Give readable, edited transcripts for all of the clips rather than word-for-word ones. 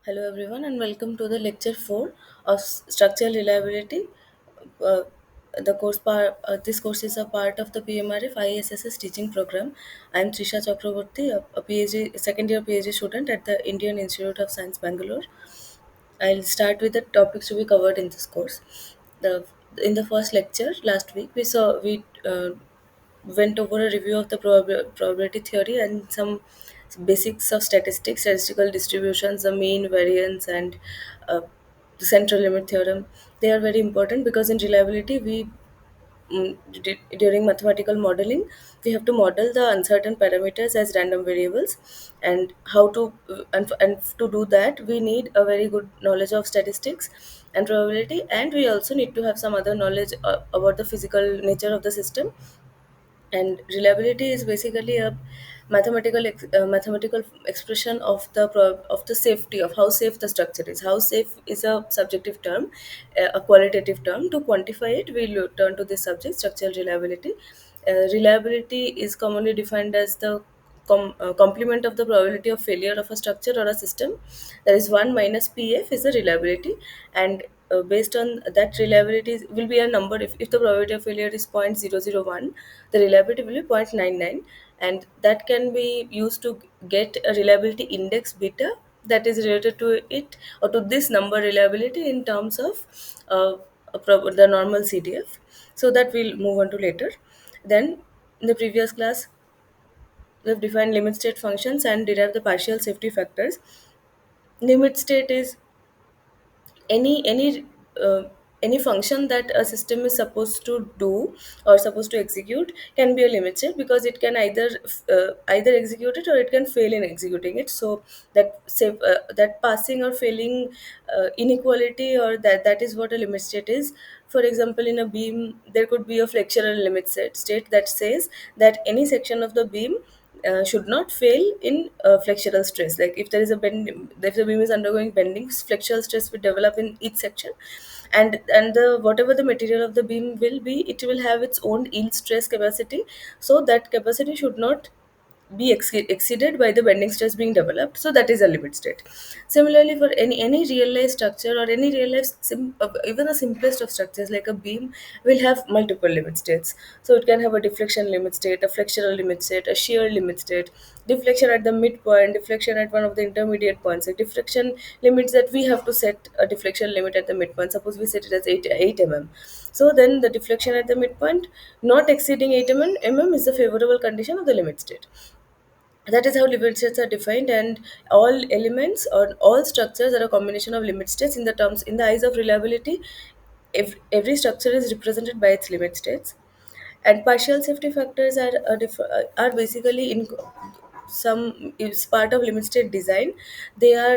Hello everyone and welcome to the lecture 4 of structural reliability. Uh, this course is a part of the PMRF ISSS teaching program. I am Trisha Chakraborty, a PhD, second year PhD student at the Indian Institute of Science, Bangalore. I'll start with the topics to be covered in this course. The in the first lecture last week we went over a review of the probability theory and some basics of statistics, statistical distributions, the mean, variance, and uh, the central limit theorem. They are very important because in reliability during mathematical modeling we have to model the uncertain parameters as random variables, and and to do that we need a very good knowledge of statistics and probability, and we also need to have some other knowledge about the physical nature of the system. And reliability is basically a mathematical expression of of the safety, of how safe the structure is. How safe is a subjective term, a qualitative term. To quantify it, we turn to this subject, structural reliability. Reliability is commonly defined as the complement of the probability of failure of a structure or a system. That is 1 minus pf is the reliability, and based on that, reliability will be a number. If the probability of failure is 0.001, the reliability will be 0.99, and that can be used to get a reliability index beta that is related to it, or to this number reliability in terms of the normal CDF. So that we'll move on to later. Then in the previous class we've defined limit state functions and derived the partial safety factors. Limit state is any uh, any function that a system is supposed to do or supposed to execute can be a limit state, because it can either execute it or it can fail in executing it. So that passing or failing inequality, or that is what a limit state is. For example, in a beam there could be a flexural limit state that says that any section of the beam should not fail in flexural stress. Like if there is a bend, if the beam is undergoing bending, flexural stress will develop in each section, and the whatever the material of the beam will be, it will have its own yield stress capacity. So that capacity should not be exceeded by the bending stress being developed. So that is a limit state. Similarly, for any real life structure or any real life even the simplest of structures like a beam will have multiple limit states. So it can have a deflection limit state, a flexural limit state, a shear limit state, deflection at the midpoint, deflection at one of the intermediate points. Like deflection limits, that we have to set a deflection limit at the midpoint. Suppose we set it as 8 mm. So then the deflection at the midpoint not exceeding 8 mm is the favorable condition of the limit state. That is how limit states are defined, and all elements or all structures are a combination of limit states. In the terms, in the eyes of reliability, if every structure is represented by its limit states. And partial safety factors are basically in some is part of limit state design. They are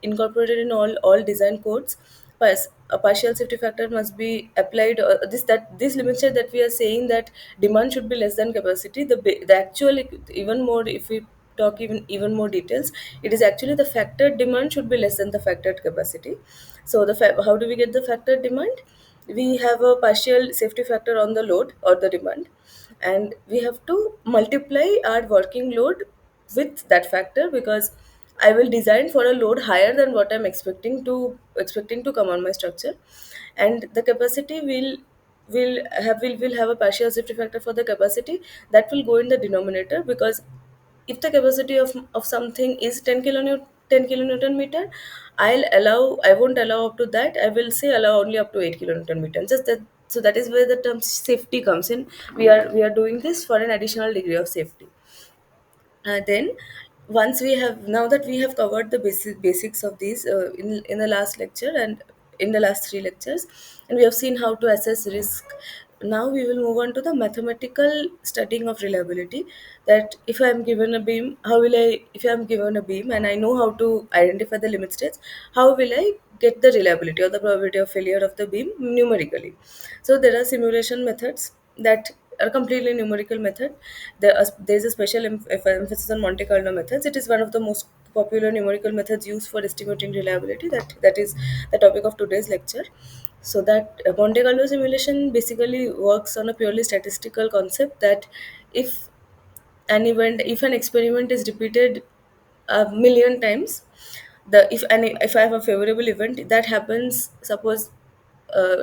incorporated in all design codes. Plus a partial safety factor must be applied, this limit state that we are saying, that demand should be less than capacity. The actual, even more, if we talk even more details, it is actually the factored demand should be less than the factored capacity. So how do we get the factored demand? We have a partial safety factor on the load or the demand, and we have to multiply our working load with that factor, because I will design for a load higher than what I'm expecting to come on my structure. And the capacity will have a partial safety factor for the capacity that will go in the denominator, because if the capacity of something is 10 kilonewton meter, I won't allow up to that. I will say allow only up to 8 kilonewton meter. Just that. So that is where the term safety comes in. We are doing this for an additional degree of safety. Then once we have now that we have covered the basics of these in the last lecture and in the last three lectures, and we have seen how to assess risk. Now we will move on to the mathematical studying of reliability. That if I am given a beam, how will I if I am given a beam and I know how to identify the limit states, how will I get the reliability or the probability of failure of the beam numerically? So there are simulation methods that are completely numerical method. There is a special emphasis on Monte Carlo methods. It is one of the most popular numerical methods used for estimating reliability. That is the topic of today's lecture. So that Monte Carlo simulation basically works on a purely statistical concept, that if if an experiment is repeated a million times, if I have a favorable event that happens, suppose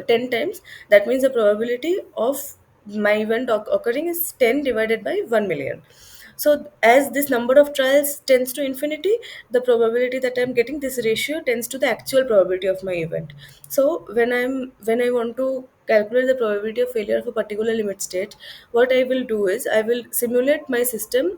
10 times, that means the probability of my event occurring is 10 divided by 1 million. So as this number of trials tends to infinity, the probability that I'm getting, this ratio tends to the actual probability of my event. So when I want to calculate the probability of failure of a particular limit state, what I will do is I will simulate my system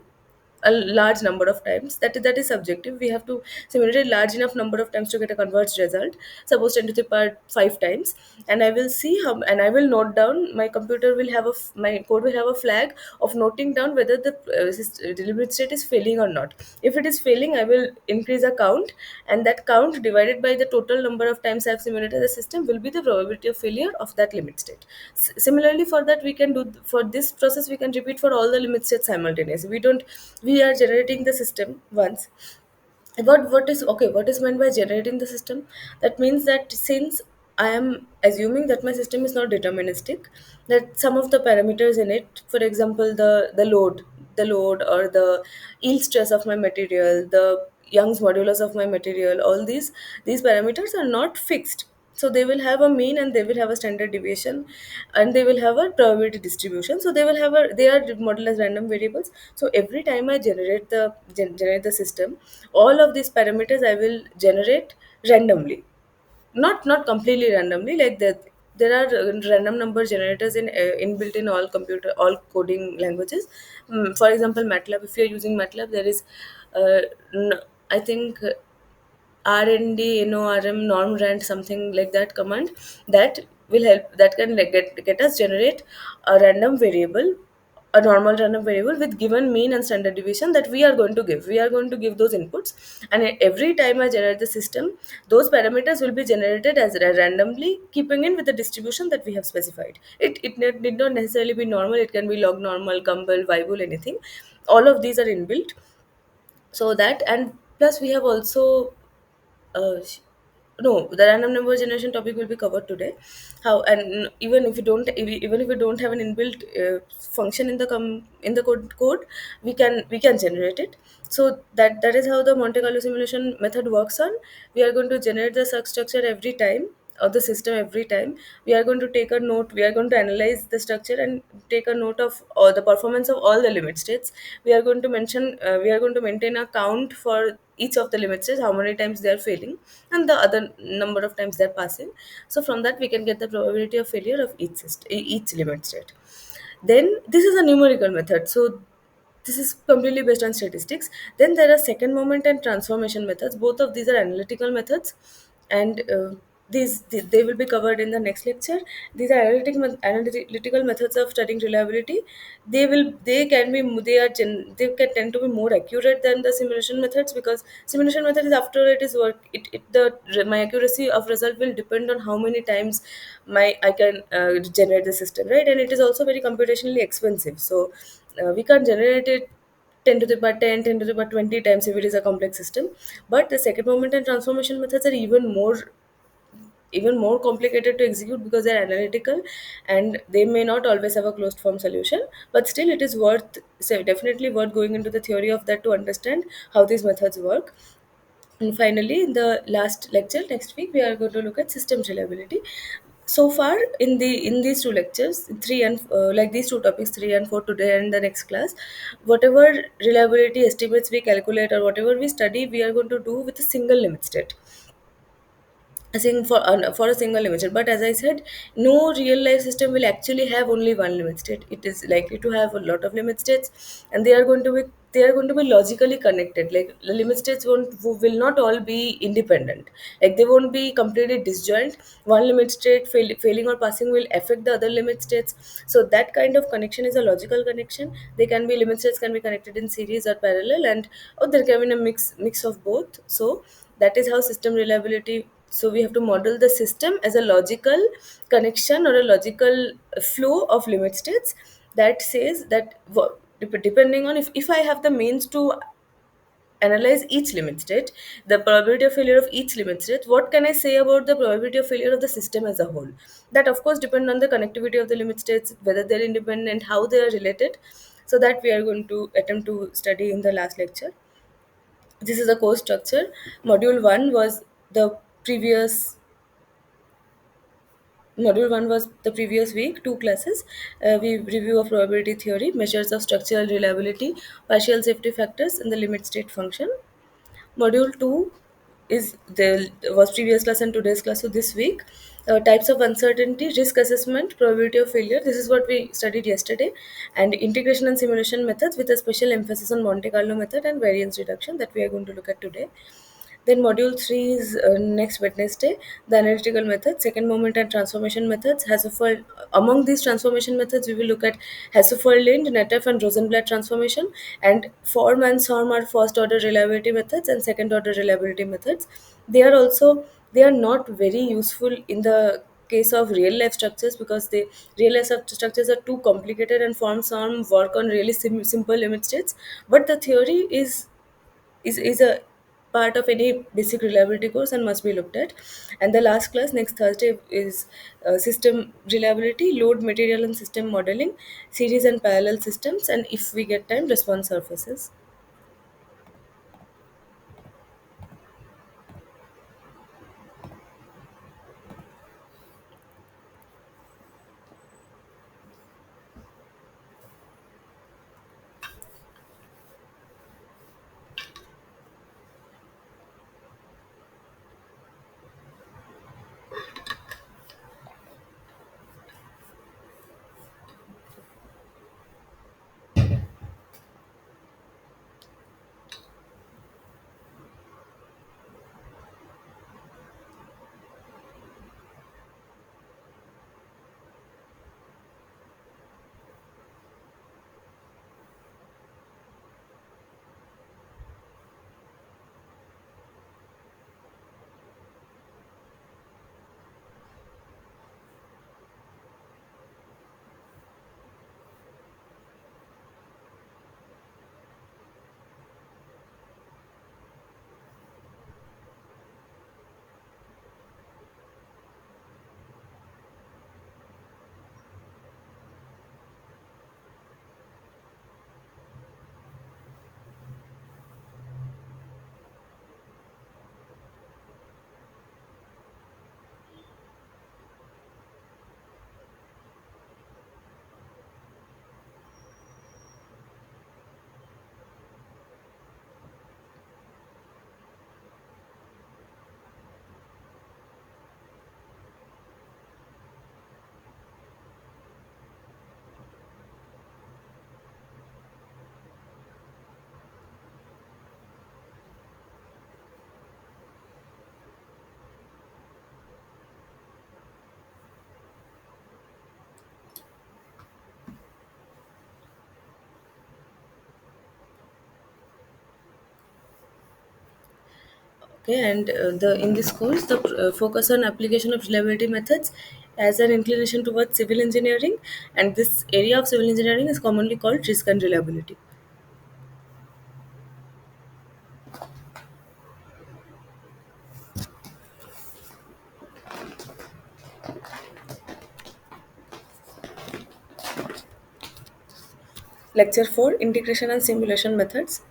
a large number of times. That is subjective. We have to simulate a large enough number of times to get a converged result. Suppose 10 to the power 5 times, and I will see how, and I will note down, my computer will have my code will have a flag of noting down whether the limit state is failing or not. If it is failing, I will increase a count, and that count divided by the total number of times I have simulated the system will be the probability of failure of that limit state. Similarly, for that, we can do, for this process we can repeat for all the limit states simultaneously. We are generating the system once. What is okay, what is meant by generating the system? That means that since I am assuming that my system is not deterministic, that some of the parameters in it, for example, the load or the yield stress of my material, the Young's modulus of my material, all these parameters are not fixed. So they will have a mean, and they will have a standard deviation, and they will have a probability distribution. So they are modeled as random variables. So every time I generate the system, all of these parameters I will generate randomly, not completely randomly, like that. There are random number generators inbuilt in all coding languages. For example, MATLAB, if you're using MATLAB, there is uh, I think RND, NORM, norm rand, something like that command that will help, that can like get us generate a random variable, a normal random variable with given mean and standard deviation that we are going to give. We are going to give those inputs, and every time I generate the system, those parameters will be generated as randomly, keeping in with the distribution that we have specified. It need not necessarily be normal. It can be log normal, Gumbel, Weibull, anything. All of these are inbuilt. So that, and plus we have also sh- no, the random number generation topic will be covered today. How, and even if we don't have an inbuilt function in the code, we can generate it. So that is how the Monte Carlo simulation method works on. We are going to generate the structure every time, of the system every time. We are going to take a note. We are going to analyze the structure and take a note of the performance of all the limit states. We are going to maintain a count for each of the limit states, how many times they are failing, and the other number of times they're passing. So from that we can get the probability of failure of each limit state. Then this is a numerical method. So this is completely based on statistics. Then there are second moment and transformation methods. Both of these are analytical methods, and they will be covered in the next lecture. These are analytical methods of studying reliability. They can tend to be more accurate than the simulation methods, because simulation method is, after it is work it the my accuracy of result will depend on how many times my I can generate the system, right? And it is also very computationally expensive. So we can't generate it 10 to the power 10, 10 to the power 20 times if it is a complex system. But the second moment and transformation methods are even more complicated to execute, because they're analytical, and they may not always have a closed form solution. But still, it is definitely worth going into the theory of that to understand how these methods work. And finally, in the last lecture next week, we are going to look at systems reliability. So far, in these two lectures, three and like these two topics, 3 and 4, today and the next class, whatever reliability estimates we calculate or whatever we study, we are going to do with a single limit state, for a single limit state. But as I said, no real life system will actually have only one limit state. It is likely to have a lot of limit states, and they are going to be logically connected. Like the limit states will not all be independent. Like they won't be completely disjoint. One limit state failing or passing will affect the other limit states. So that kind of connection is a logical connection. Limit states can be connected in series or parallel, and there can be a mix of both. So that is how system reliability. So we have to model the system as a logical connection or a logical flow of limit states, that says that depending on, if I have the means to analyze each limit state, the probability of failure of each limit state, what can I say about the probability of failure of the system as a whole? That of course depend on the connectivity of the limit states, whether they're independent, how they are related. So that we are going to attempt to study in the last lecture. This is the course structure. Module 1 was the previous Module 1 was the previous week, two classes. We review of probability theory, measures of structural reliability, partial safety factors, and the limit state function. Module 2 is the was previous class and today's class. So this week, types of uncertainty, risk assessment, probability of failure. This is what we studied yesterday, and integration and simulation methods with a special emphasis on Monte Carlo method and variance reduction that we are going to look at today. Then module 3 is next Wednesday, the analytical methods, second moment and transformation methods. Hassefeld, among these transformation methods, we will look at Hassefeld-Lind, Neteff and Rosenblatt transformation, and Form and SORM are first order reliability methods and second order reliability methods. They are also they are not very useful in the case of real life structures because the real life structures are too complicated and Form SORM work on really simple limit states. But the theory is a part of any basic reliability course and must be looked at. And the last class next Thursday is system reliability, load, material and system modeling, series and parallel systems, and if we get time, response surfaces. Okay, and the in this course, the focus on application of reliability methods as an inclination towards civil engineering, and this area of civil engineering is commonly called risk and reliability. Lecture 4, integration and simulation methods.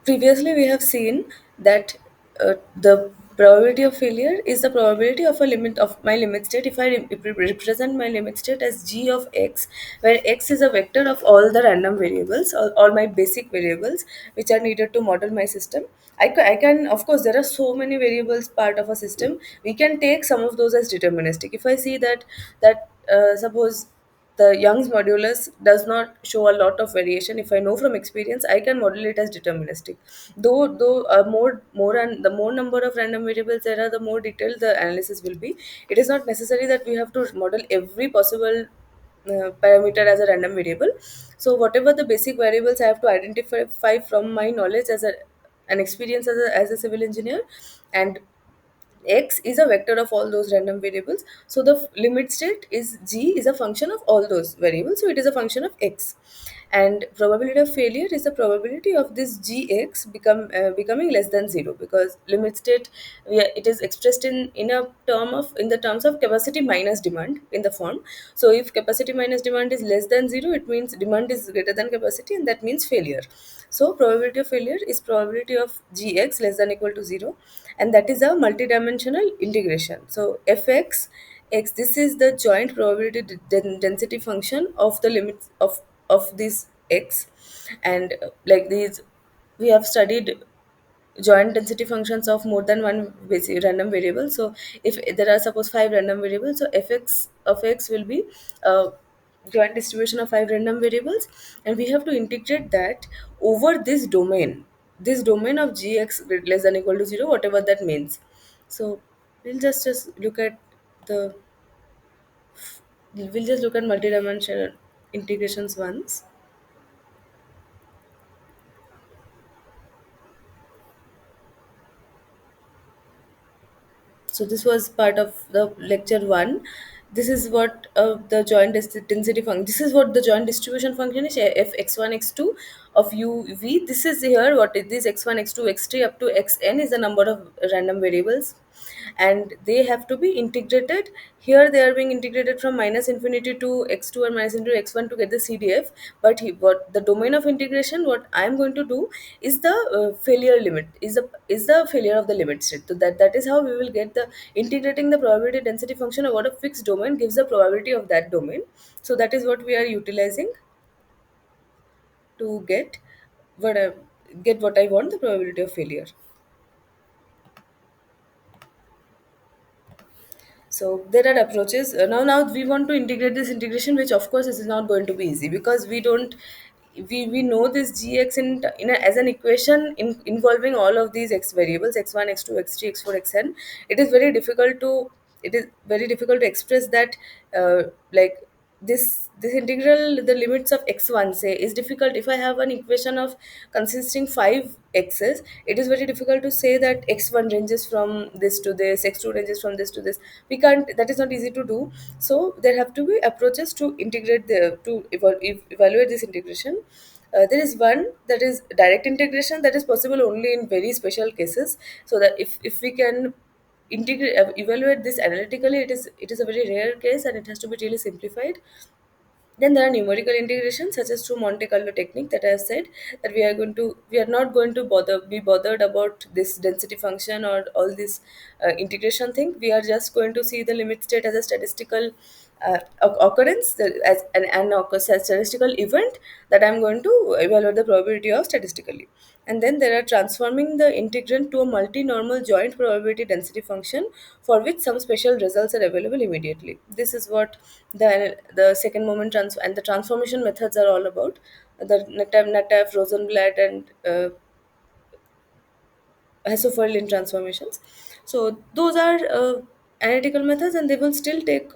Previously, we have seen that the probability of failure is the probability of a limit of my limit state if I represent my limit state as g of x, where x is a vector of all the random variables, all my basic variables which are needed to model my system. I can, of course, there are so many variables part of a system. We can take some of those as deterministic. If I see that suppose the Young's modulus does not show a lot of variation. If I know from experience, I can model it as deterministic. Though more and the more number of random variables there are, the more detailed the analysis will be. It is not necessary that we have to model every possible parameter as a random variable. So whatever the basic variables I have to identify from my knowledge as an experience as a civil engineer, and x is a vector of all those random variables, so the limit state is g is a function of all those variables, so it is a function of x. And probability of failure is the probability of this gx becoming less than 0, because limit state, it is expressed in the terms of capacity minus demand in the form. So if capacity minus demand is less than 0, it means demand is greater than capacity, and that means failure. So probability of failure is probability of gx less than equal to 0, and that is a multidimensional integration. So fx x, this is the joint probability density function of the limits of this x. And like these, we have studied joint density functions of more than one basic random variable. So if there are suppose five random variables, so fx of x will be a joint distribution of five random variables, and we have to integrate that over this domain of gx less than equal to 0, whatever that means. So we'll just look at the we'll just look at multidimensional integrations once. So this was part of the lecture one. This is what the joint density function. This is what the joint distribution function is. F x1 x2 of u v. This is here what it is, x1 x2 x3 up to xn is the number of random variables, and they have to be integrated. Here they are being integrated from minus infinity to x2 or minus into x1 to get the CDF. But what the domain of integration, what I am going to do is the failure limit, is the failure of the limit state. So that is how we will get the integrating the probability density function over a fixed domain gives the probability of that domain. So that is what we are utilizing to what I get what I want, the probability of failure. So there are approaches. Now we want to integrate this integration, which of course is not going to be easy because we don't we know this gx as an equation involving all of these x variables, x1 x2 x3 x4 xn. It is very difficult to it is very difficult to express that, like this integral, the limits of x1 say is difficult. If I have an equation of consisting 5 x's, it is very difficult to say that x1 ranges from this to this, x2 ranges from this to this. We can't, that is not easy to do. So there have to be approaches to integrate the to evaluate this integration. There is one that is direct integration, that is possible only in very special cases. So that if we can evaluate this analytically, it is a very rare case and it has to be really simplified. Then there are numerical integrations such as through Monte Carlo technique that I have said, that we are not going to be bothered about this density function or all this integration thing. We are just going to see the limit state as a statistical occurrence, as an statistical event that I'm going to evaluate the probability of statistically. And then there are transforming the integrand to a multi-normal joint probability density function for which some special results are available immediately. This is what the second moment and the transformation methods are all about. The Natev, Rosenblatt, and Hesselhoff transformations. So those are analytical methods, and they will still take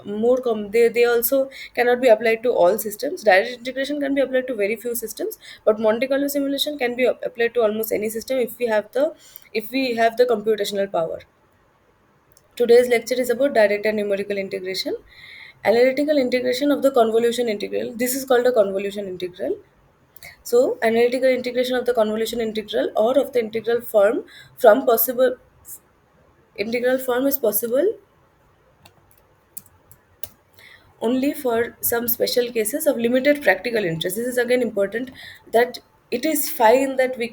they also cannot be applied to all systems. Direct integration can be applied to very few systems, but Monte Carlo simulation can be applied to almost any system if we have the computational power. Today's lecture is about direct and numerical integration. Analytical integration of the convolution integral. This is called a convolution integral. So, analytical integration of the convolution integral or of the integral form is possible only for some special cases of limited practical interest. This is again important, that it is fine that we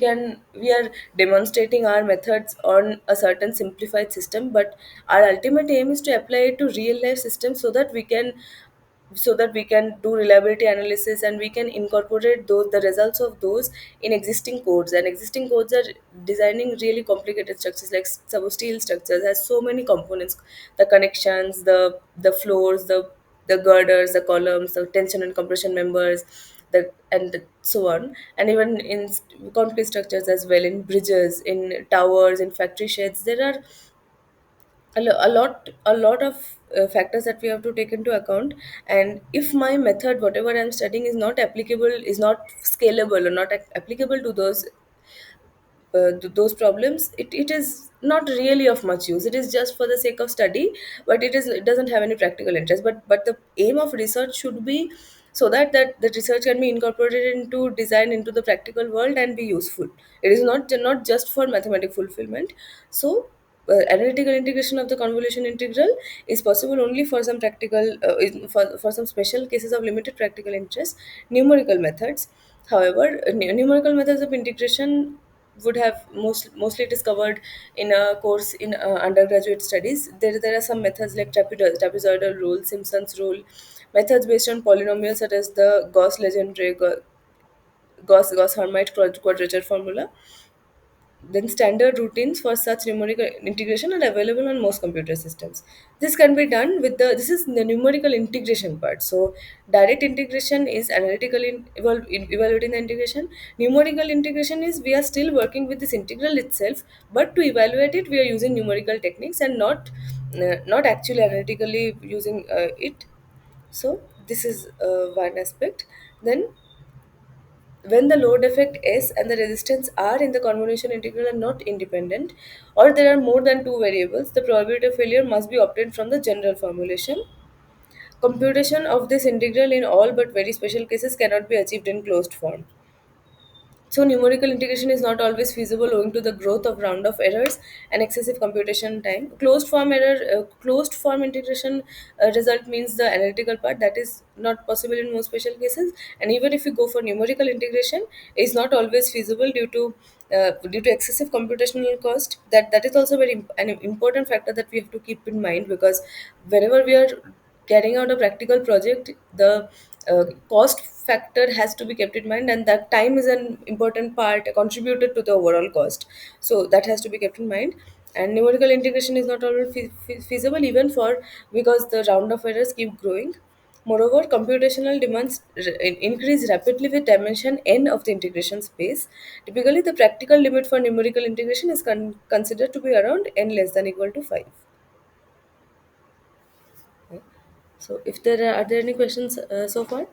are demonstrating our methods on a certain simplified system, but our ultimate aim is to apply it to real life systems so that we can do reliability analysis and we can incorporate the results of those in existing codes. And existing codes are designing really complicated structures, like steel structures has so many components, the connections, the floors, the girders, the columns, the tension and compression members, so on. And even in concrete structures as well, in bridges, in towers, in factory sheds, there are a lot of factors that we have to take into account. And if my method, whatever I'm studying, is not scalable or not applicable to those problems, it is not really of much use. It is just for the sake of study, but it doesn't have any practical interest. But the aim of research should be so that the research can be incorporated into design into the practical world and be useful. It is not just for mathematical fulfillment. So analytical integration of the convolution integral is possible only for some special cases of limited practical interest. Numerical methods, However, numerical methods of integration would have mostly it is covered in a course in undergraduate studies. There are some methods like trapezoidal rule, Simpson's rule, methods based on polynomials such as the Gauss-Legendre Gauss-Hermite quadrature formula. Then standard routines for such numerical integration are available on most computer systems. This can be done with this is the numerical integration part. So direct integration is analytical in evaluating the integration. Numerical integration is we are still working with this integral itself, but to evaluate it we are using numerical techniques and not actually analytically using it. So this is one aspect. Then when the load effect S and the resistance R in the convolution integral are not independent, or there are more than two variables, the probability of failure must be obtained from the general formulation. Computation of this integral in all but very special cases cannot be achieved in closed form. So numerical integration is not always feasible owing to the growth of round of errors and excessive computation time. Closed form integration result means the analytical part that is not possible in most special cases. And even if you go for numerical integration, is not always feasible due to excessive computational cost. That is also an important factor that we have to keep in mind, because whenever we are carrying out a practical project, the cost factor has to be kept in mind, and that time is an important part contributor to the overall cost. So that has to be kept in mind. And numerical integration is not always feasible even for because the round of errors keep growing. Moreover, computational demands increase rapidly with dimension n of the integration space. Typically, the practical limit for numerical integration is considered to be around n less than equal to 5. So, if are there any questions so far?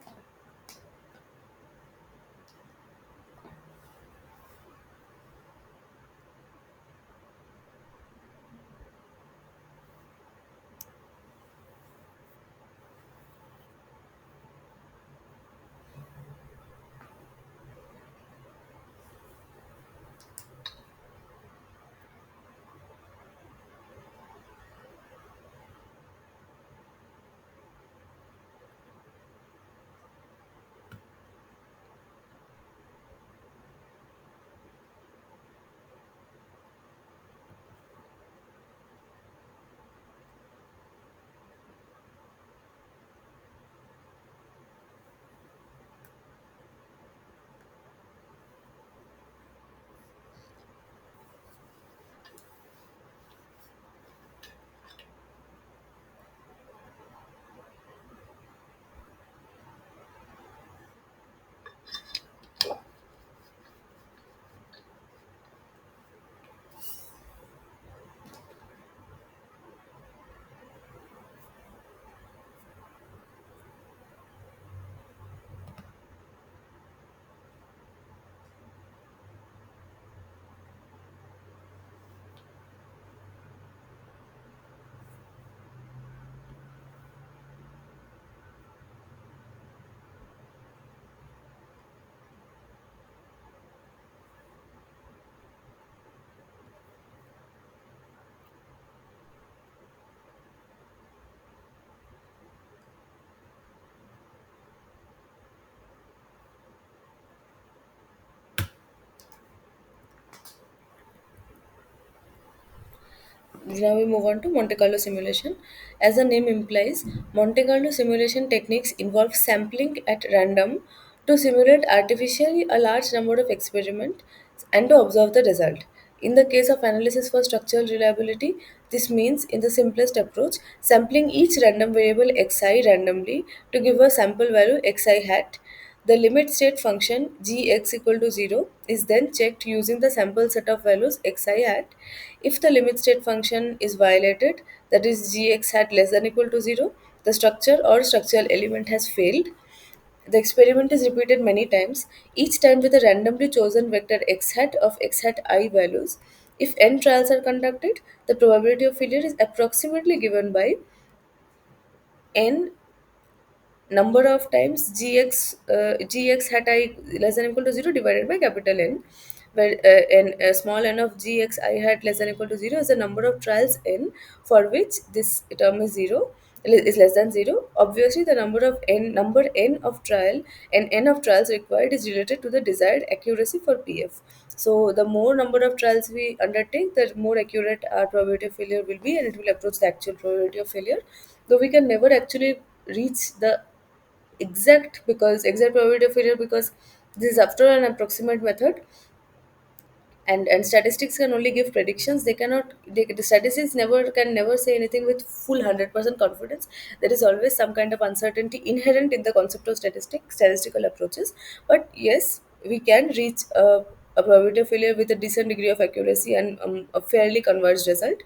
Now we move on to Monte Carlo simulation. As the name implies, Monte Carlo simulation techniques involve sampling at random to simulate artificially a large number of experiments and to observe the result. In the case of analysis for structural reliability, this means, in the simplest approach, sampling each random variable xi randomly to give a sample value xi hat. The limit state function gx equal to 0 is then checked using the sample set of values xi hat. If the limit state function is violated, that is gx hat less than equal to 0, the structure or structural element has failed. The experiment is repeated many times, each time with a randomly chosen vector x hat of x hat I values. If n trials are conducted, the probability of failure is approximately given by n number of times gx hat I less than equal to 0 divided by capital N, where small n of gx I hat less than equal to 0 is the number of trials n for which this term is 0, is less than 0, obviously the number n of trial and n of trials required is related to the desired accuracy for PF. So the more number of trials we undertake, the more accurate our probability of failure will be, and it will approach the actual probability of failure. Though we can never actually reach the exact probability of failure, because this is after an approximate method, and statistics can only give predictions. They cannot the statistics never say anything with full 100% confidence. There is always some kind of uncertainty inherent in the concept of statistical approaches. But yes, we can reach a probability of failure with a decent degree of accuracy and a fairly converged result.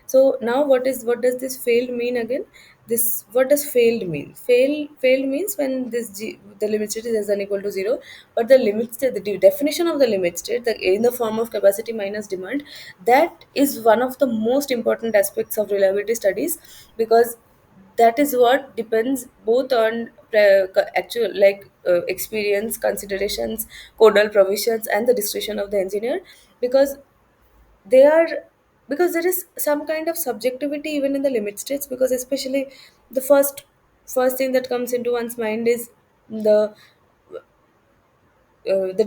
So now what does this failed mean again? This What does failed mean? Failed means when the limit state is less than equal to 0, but the limit state, the definition of the limit state, in the form of capacity minus demand, that is one of the most important aspects of reliability studies, because that is what depends both on actual experience, considerations, codal provisions, and the discretion of the engineer, because they are because there is some kind of subjectivity even in the limit states, because especially the first thing that comes into one's mind is the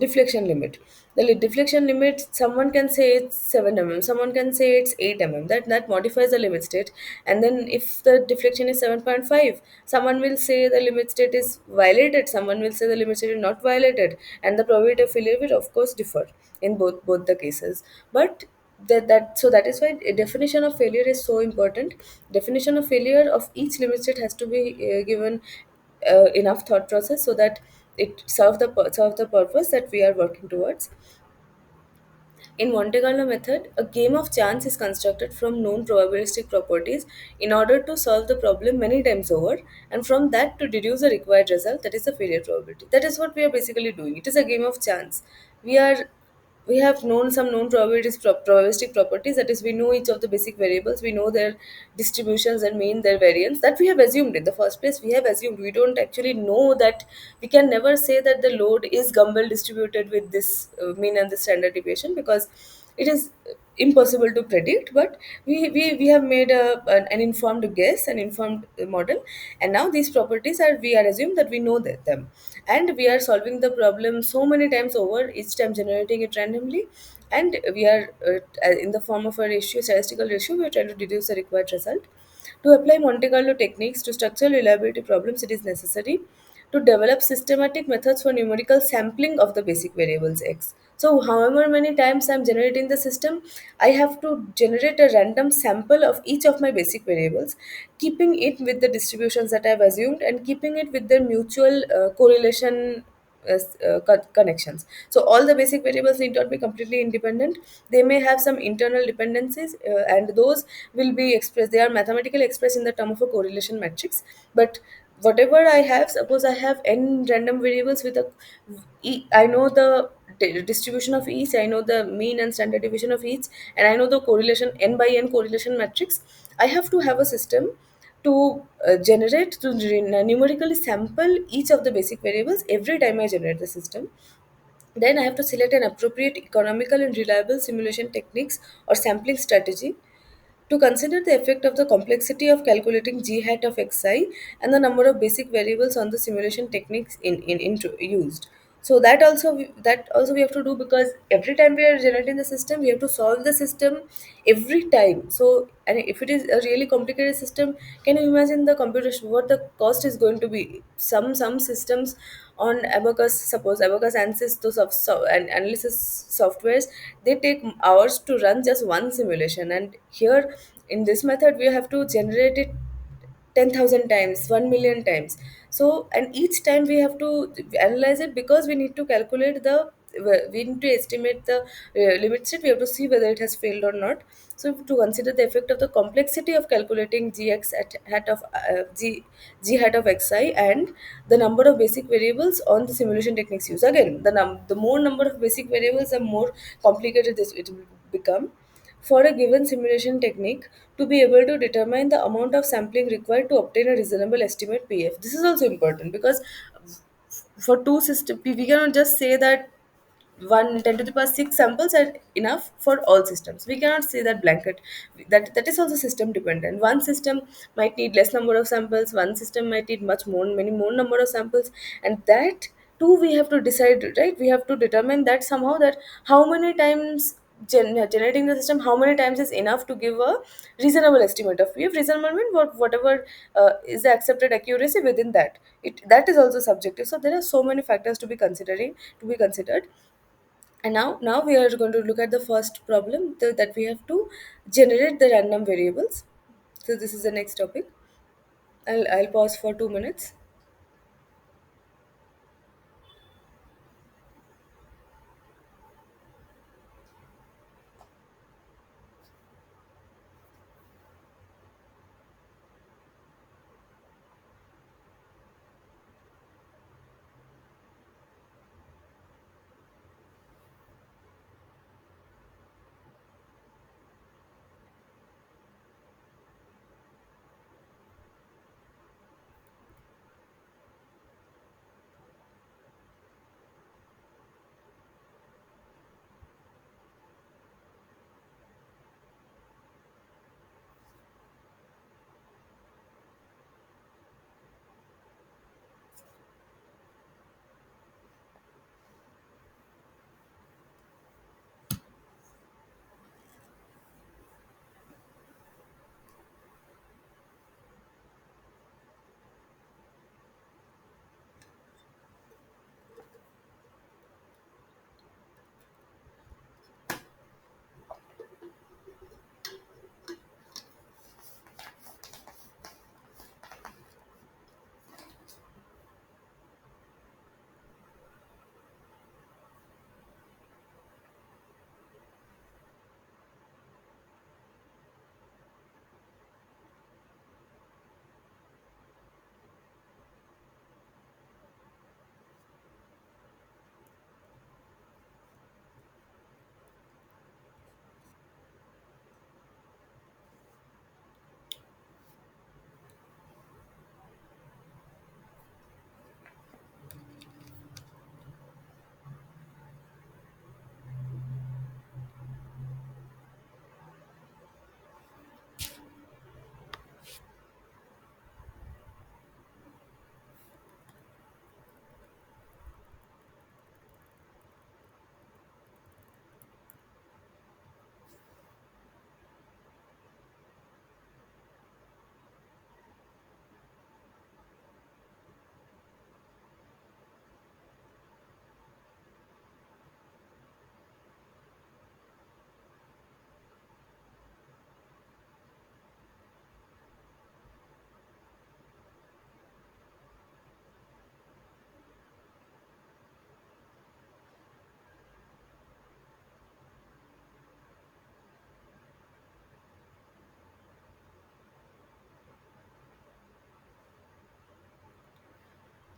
deflection limit. Deflection limit, someone can say it's 7 mm, someone can say it's 8 mm. That modifies the limit state. And then if the deflection is 7.5, someone will say the limit state is violated, someone will say the limit state is not violated, and the probability of failure will of course differ in both the cases. But that is why a definition of failure is so important. Definition of failure of each limit state has to be given enough thought process, so that it serve the purpose that we are working towards. In Monte Carlo method, a game of chance is constructed from known probabilistic properties in order to solve the problem many times over, and from that to deduce the required result, that is the failure probability. That is what we are basically doing. It is a game of chance. We are we have known some known probabilistic properties, that is we know each of the basic variables, we know their distributions and mean their variance, that we have assumed in the first place. We have assumed, we don't actually know that. We can never say that the load is Gumbel distributed with this mean and the standard deviation, because it is impossible to predict. But we have made an informed guess, an informed model, and now these properties are, we are assumed that we know them, and we are solving the problem so many times over, each time generating it randomly, and we are in the form of a ratio, statistical ratio, we are trying to deduce the required result. To apply Monte Carlo techniques to structural reliability problems, it is necessary to develop systematic methods for numerical sampling of the basic variables x. So, however many times I'm generating the system, I have to generate a random sample of each of my basic variables, keeping it with the distributions that I've assumed and keeping it with their mutual correlation connections. So all the basic variables need not be completely independent. They may have some internal dependencies, and those will be expressed. They are mathematically expressed in the term of a correlation matrix. But whatever I have, suppose I have n random variables with I know the distribution of each, I know the mean and standard deviation of each, and I know the correlation n by n correlation matrix. I have to have a system to numerically sample each of the basic variables every time I generate the system. Then I have to select an appropriate economical and reliable simulation techniques or sampling strategy to consider the effect of the complexity of calculating g hat of xi and the number of basic variables on the simulation techniques used. So that also we have to do, because every time we are generating the system, we have to solve the system every time. So, and if it is a really complicated system, can you imagine the computation, what the cost is going to be? Some systems on Abacus, suppose Abacus Ansys, those and analysis softwares, they take hours to run just one simulation. And here in this method, we have to generate it 10,000 times, 1 million times. So, and each time we have to analyze it, because we need to calculate we need to estimate the limit state. We have to see whether it has failed or not. So, to consider the effect of the complexity of calculating g hat of xi and the number of basic variables on the simulation techniques used. Again, the more number of basic variables, the more complicated this it will become for a given simulation technique, to be able to determine the amount of sampling required to obtain a reasonable estimate PF. This is also important, because for two systems, we cannot just say that one 10 to the power 6 samples are enough for all systems. We cannot say that blanket. That is also system dependent. One system might need less number of samples, one system might need much more, many more number of samples, and that too we have to decide, right? We have to determine that somehow, that how many times generating the system, how many times is enough to give a reasonable estimate of P. Reasonable mean whatever is the accepted accuracy within that. That is also subjective. So there are so many factors to be considered. And now we are going to look at the first problem, that we have to generate the random variables. So this is the next topic. I'll pause for 2 minutes.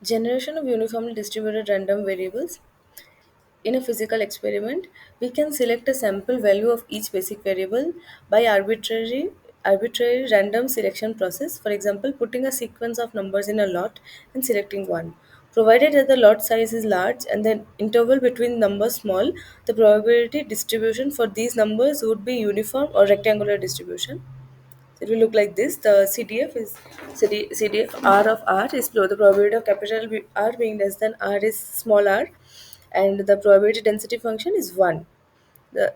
Generation of uniformly distributed random variables. In a physical experiment, we can select a sample value of each basic variable by arbitrary random selection process. For example, putting a sequence of numbers in a lot and selecting one. Provided that the lot size is large and the interval between numbers small, the probability distribution for these numbers would be uniform or rectangular distribution. It will look like this. The CDF is CDF R of R is the probability of capital R being less than R is small r, and the probability density function is 1. The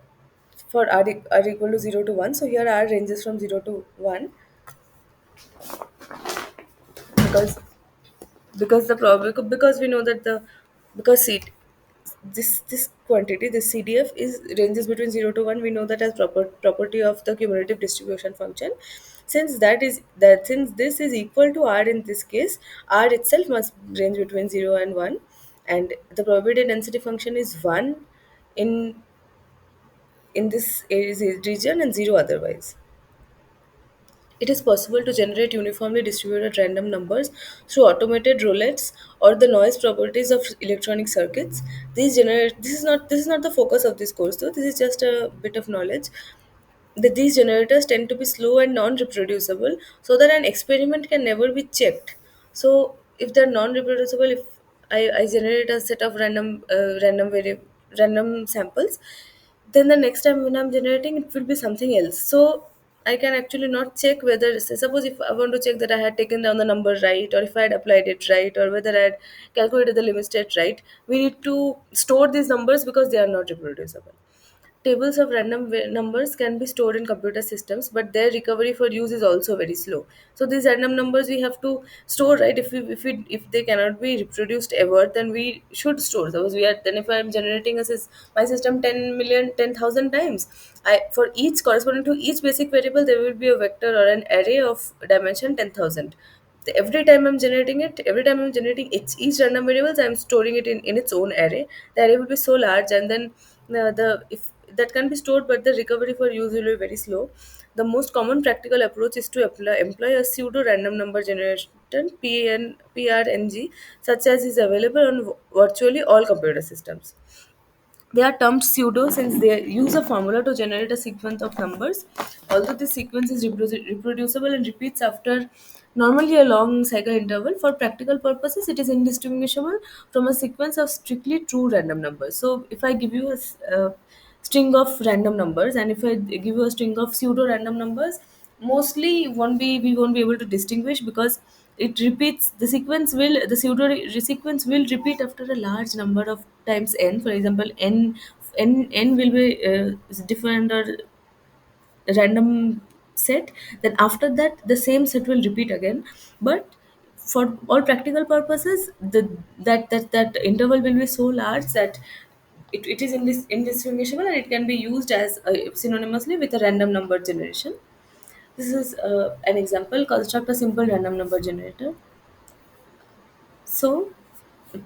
for r equal to 0 to 1. So here R ranges from 0 to 1, because because we know that the because seat this quantity, this CDF is ranges between 0 to 1. We know that as property of the cumulative distribution function. Since this is equal to R in this case, R itself must range between 0 and 1, and the probability density function is 1 in this region and 0 otherwise. It is possible to generate uniformly distributed random numbers through automated roulettes or the noise properties of electronic circuits. This is not the focus of this course though. This is just a bit of knowledge that these generators tend to be slow and non-reproducible, so that an experiment can never be checked. So if they're non-reproducible, if I generate a set of random random samples, then the next time when I'm generating, it will be something else. So I can actually not check whether, say, suppose if I want to check that I had taken down the number right, or if I had applied it right, or whether I had calculated the limit state right, we need to store these numbers because they are not reproducible. Tables of random numbers can be stored in computer systems, but their recovery for use is also very slow. So these random numbers we have to store, right? If they cannot be reproduced ever, then we should store. Suppose we are, then if I am generating my system 10 million 10,000 times, I, for each corresponding to each basic variable, there will be a vector or an array of dimension 10,000. Every time I'm generating each random variables, I'm storing it in its own array. The array will be so large, and then the if that can be stored, but the recovery for use will be very slow. The most common practical approach is to employ a pseudo random number generator, PRNG, such as is available on virtually all computer systems. They are termed pseudo since they use a formula to generate a sequence of numbers. Although this sequence is reproducible and repeats after normally a long cycle interval, for practical purposes, it is indistinguishable from a sequence of strictly true random numbers. So, if I give you a string of random numbers, and if I give you a string of pseudo random numbers, mostly won't be we won't be able to distinguish, because it repeats, the pseudo sequence will repeat after a large number of times n. For example, n will be different or random set, then after that the same set will repeat again. But for all practical purposes, that interval will be so large that it is indistinguishable, and it can be used as synonymously with a random number generation. This is an example. Construct a simple random number generator. So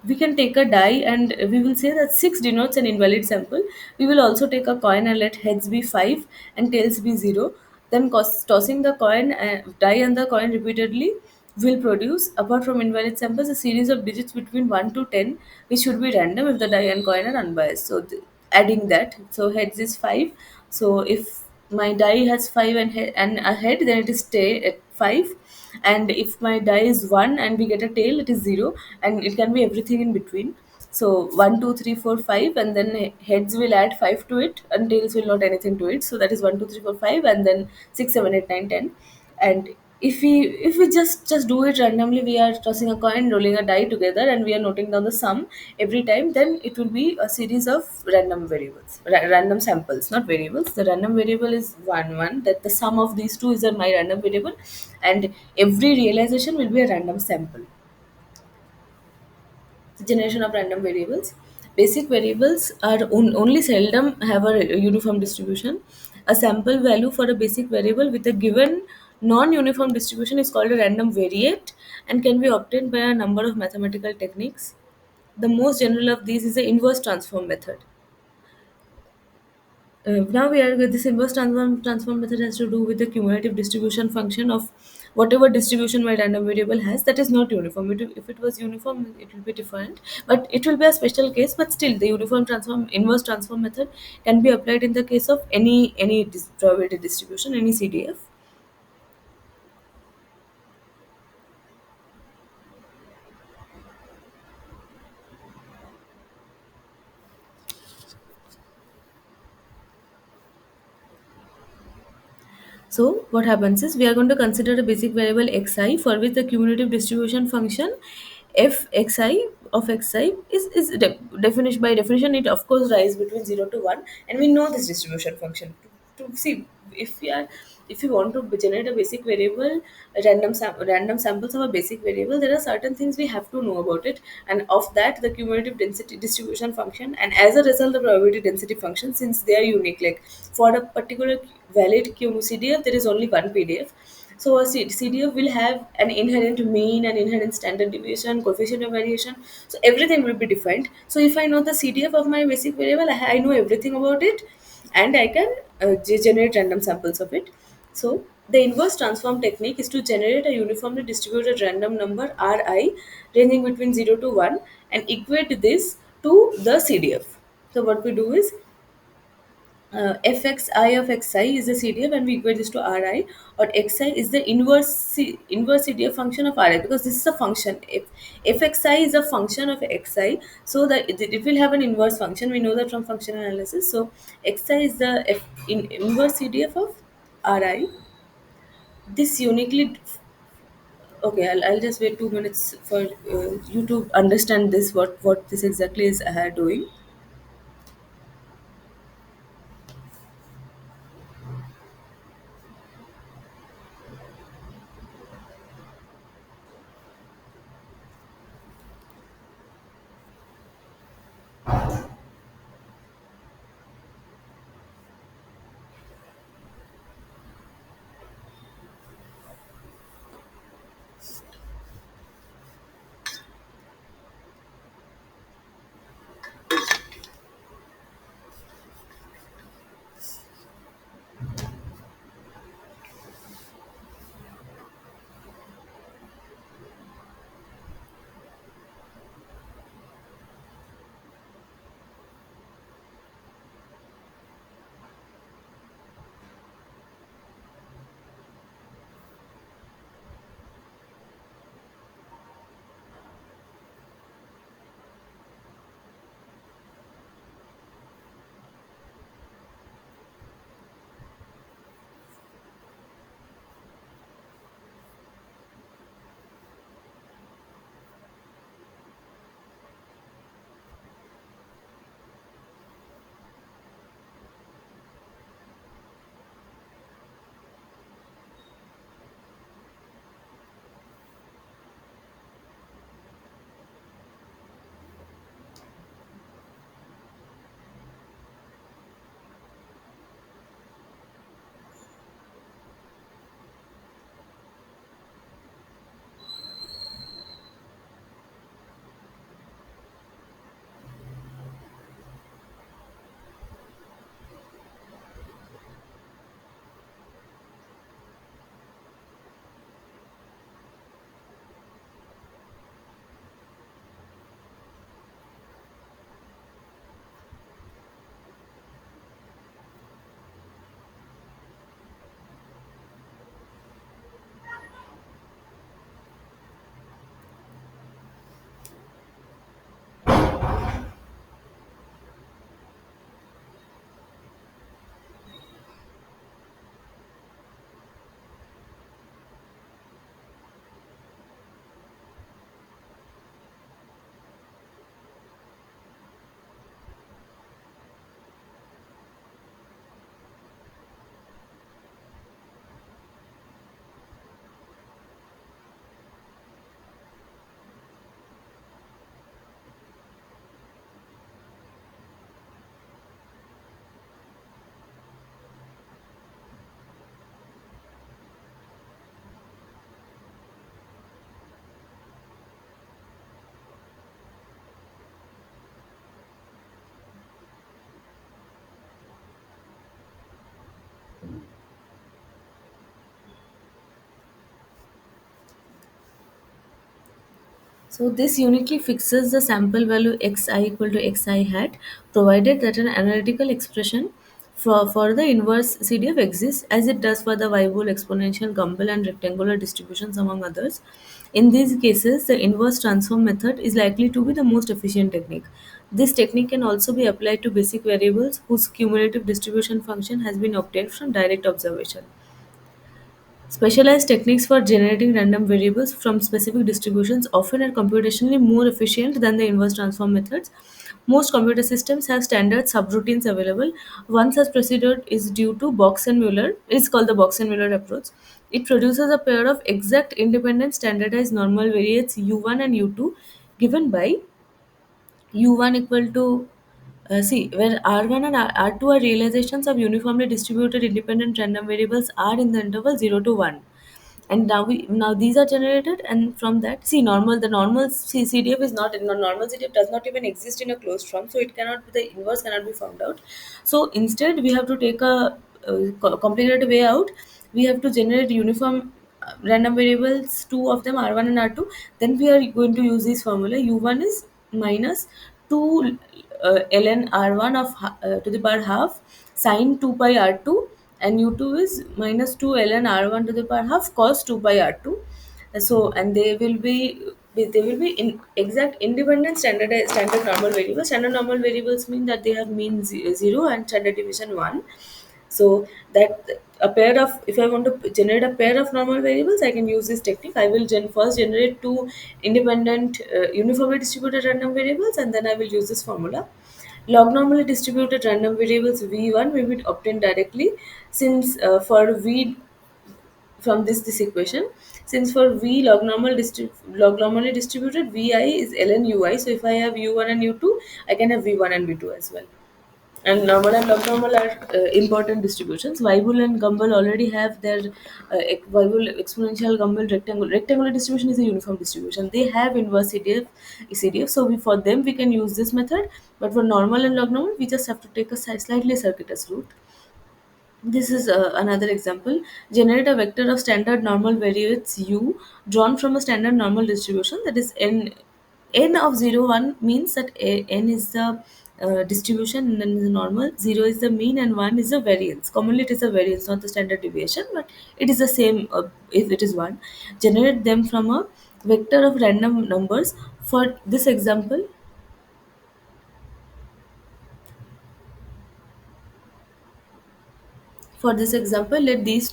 we can take a die, and we will say that 6 denotes an invalid sample. We will also take a coin and let heads be 5 and tails be 0. Then tossing the die and the coin repeatedly will produce, apart from invalid samples, a series of digits between 1 to 10, which should be random if the die and coin are unbiased. So adding that, so heads is 5. So if my die has 5 and a head, then it is stay at 5. And if my die is 1 and we get a tail, it is 0. And it can be everything in between. So 1, 2, 3, 4, 5, and then heads will add 5 to it, and tails will not anything to it. So that is 1, 2, 3, 4, 5, and then 6, 7, 8, 9, 10. And if we just do it randomly, we are tossing a coin, rolling a die together, and we are noting down the sum every time, then it will be a series of random variables, random samples, not variables. The random variable is one, that the sum of these two is my random variable, and every realization will be a random sample. Generation of random variables. Basic variables are only seldom have a uniform distribution. A sample value for a basic variable with a given non-uniform distribution is called a random variate, and can be obtained by a number of mathematical techniques. The most general of these is the inverse transform method. Now we are with this inverse transform method has to do with the cumulative distribution function of whatever distribution my random variable has, that is not uniform. If it was uniform, it will be different, but it will be a special case. But still, the uniform transform inverse transform method can be applied in the case of any probability distribution, any CDF. So what happens is, we are going to consider a basic variable xi, for which the cumulative distribution function f xi of xi definition, by definition it of course rise between 0 to 1, and we know this distribution function. To see, if we are if you want to generate a basic variable, random samples of a basic variable, there are certain things we have to know about it, and of that the cumulative density distribution function, and as a result the probability density function, since they are unique. Like for a particular valid CDF, there is only one PDF. So a CDF will have an inherent mean, an inherent standard deviation, coefficient of variation. So everything will be defined. So if I know the CDF of my basic variable, I know everything about it, and I can generate random samples of it. So the inverse transform technique is to generate a uniformly distributed random number Ri ranging between 0 to 1, and equate this to the CDF. So what we do is, fxi of xi is the CDF and we equate this to Ri, or xi is the inverse CDF function of Ri, because this is a function. If fxi is a function of xi, so that it will have an inverse function. We know that from functional analysis. So xi is the inverse CDF of Ri. This uniquely, okay, I'll just wait 2 minutes for you to understand this, what this exactly is doing. So this uniquely fixes the sample value xi equal to xi hat, provided that an analytical expression for the inverse CDF exists, as it does for the Weibull, exponential, Gumbel, and rectangular distributions, among others. In these cases, the inverse transform method is likely to be the most efficient technique. This technique can also be applied to basic variables whose cumulative distribution function has been obtained from direct observation. Specialized techniques for generating random variables from specific distributions often are computationally more efficient than the inverse transform methods. Most computer systems have standard subroutines available. One such procedure is due to Box and Muller. It's called the Box and Muller approach. It produces a pair of exact independent standardized normal variates u1 and u2 given by u1 equal to where r1 and r2 are realizations of uniformly distributed independent random variables r in the interval 0 to 1, and now these are generated, and from that, see, the normal CDF is not, normal CDF does not even exist in a closed form, so it cannot be, the inverse cannot be found out. So instead we have to take a complicated way out. We have to generate uniform random variables, two of them, r1 and r2. Then we are going to use this formula. U1 is minus 2 ln r1 of to the power half sine 2 pi r2, and u2 is minus 2 ln r1 to the power half cos 2 pi r2. So, and they will be in exact independent standard normal variables. Standard normal variables mean that they have mean 0 and standard deviation 1. So that a pair of, if I want to generate a pair of normal variables, I can use this technique. I will first generate two independent uniformly distributed random variables, and then I will use this formula. Log normally distributed random variables v1 will be obtained directly, since for v, from this equation, since for v log normally distributed, vi is ln ui. So if I have u1 and u2, I can have v1 and v2 as well. And normal and log normal are important distributions. Weibull and Gumbel already have their Weibull exponential, Gumbel rectangle. Rectangular distribution is a uniform distribution. They have inverse CDF. So for them we can use this method. But for normal and log normal, we just have to take a slightly circuitous route. This is another example. Generate a vector of standard normal variates u drawn from a standard normal distribution, that is n. N of 0 1 means that n is the distribution and n is the normal, 0 is the mean, and 1 is the variance. Commonly it is the variance, not the standard deviation, but it is the same if it is 1. Generate them from a vector of random numbers. For this example, For this example, let these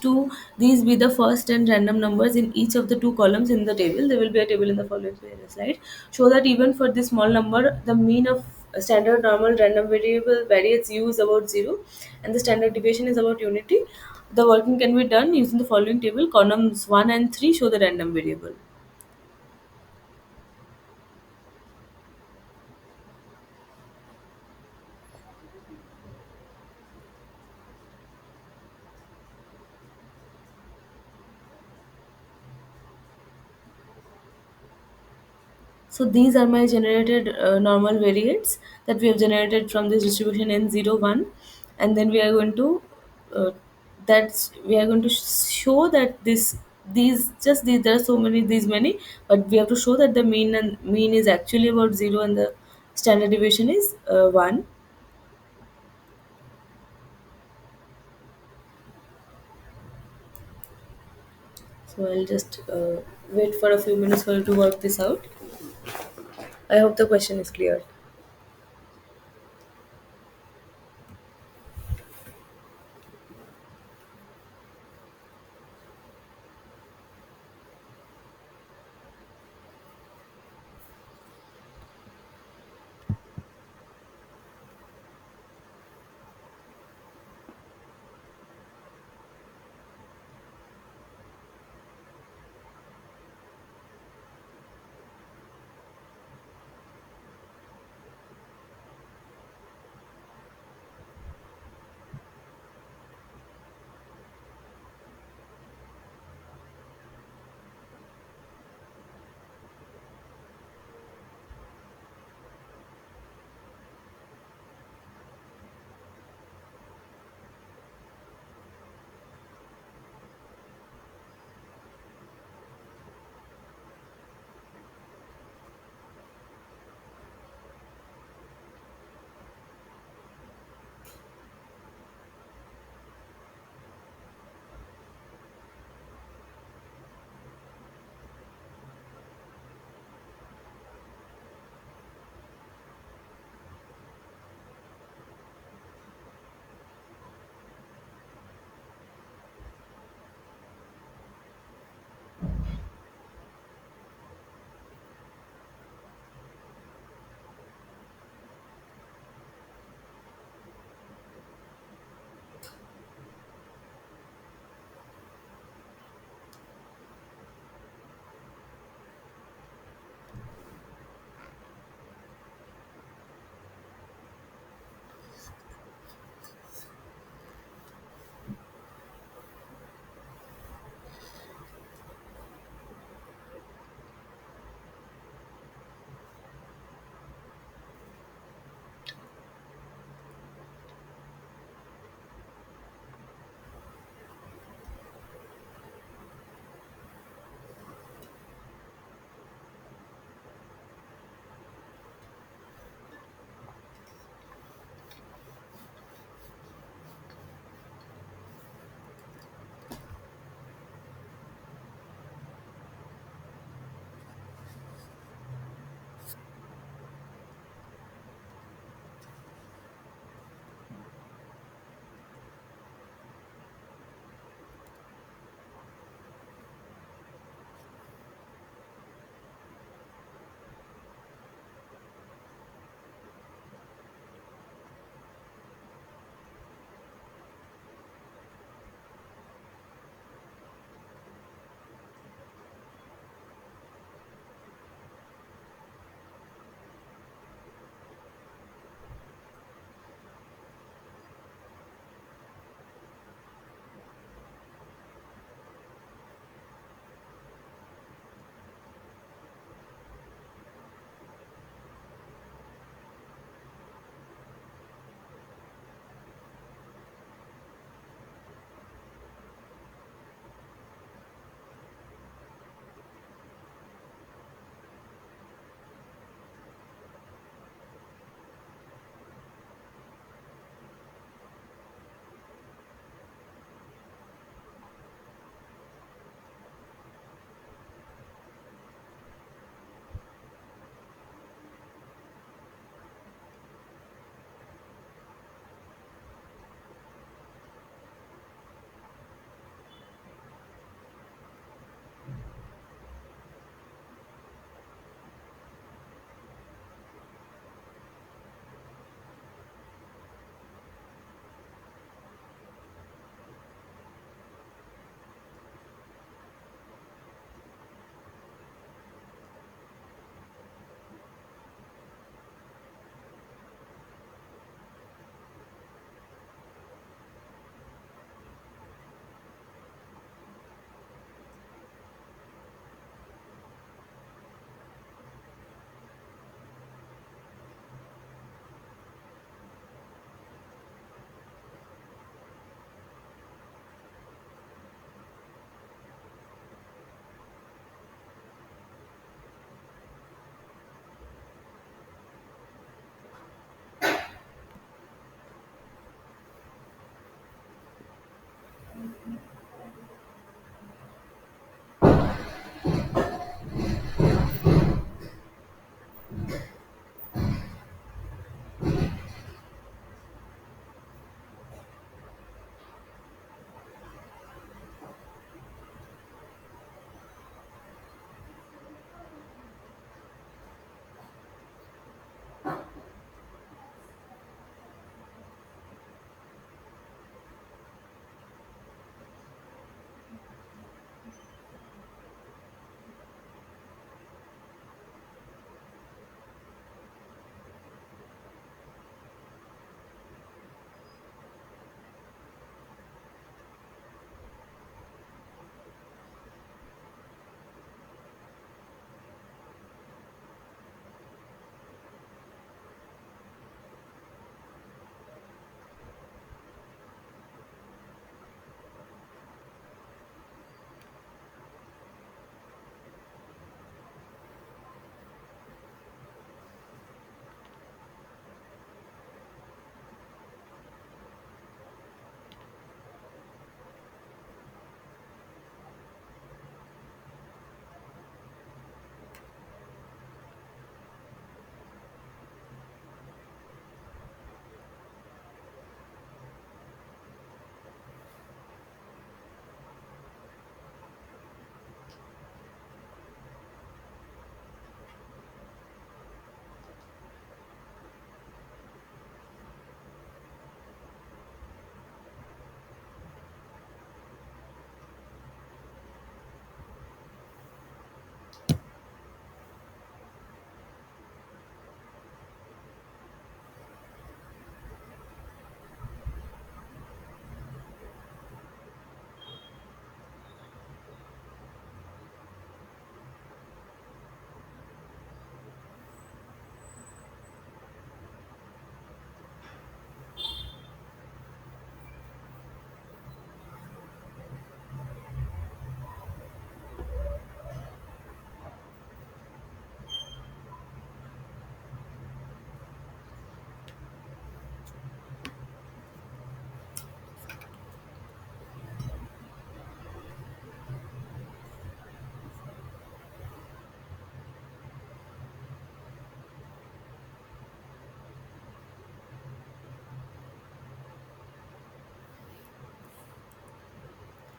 be the first 10 random numbers in each of the two columns in the table. There will be a table in the following slide. Show that even for this small number, the mean of a standard normal random variable variates u is about 0, and the standard deviation is about unity. The working can be done using the following table. Columns 1 and 3 show the random variable. So these are my generated normal variates that we have generated from this distribution n01, and then we are going to show that these just these there are so many these many, but we have to show that the mean is actually about 0 and the standard deviation is 1. So I'll just wait for a few minutes for you to work this out. I hope the question is clear.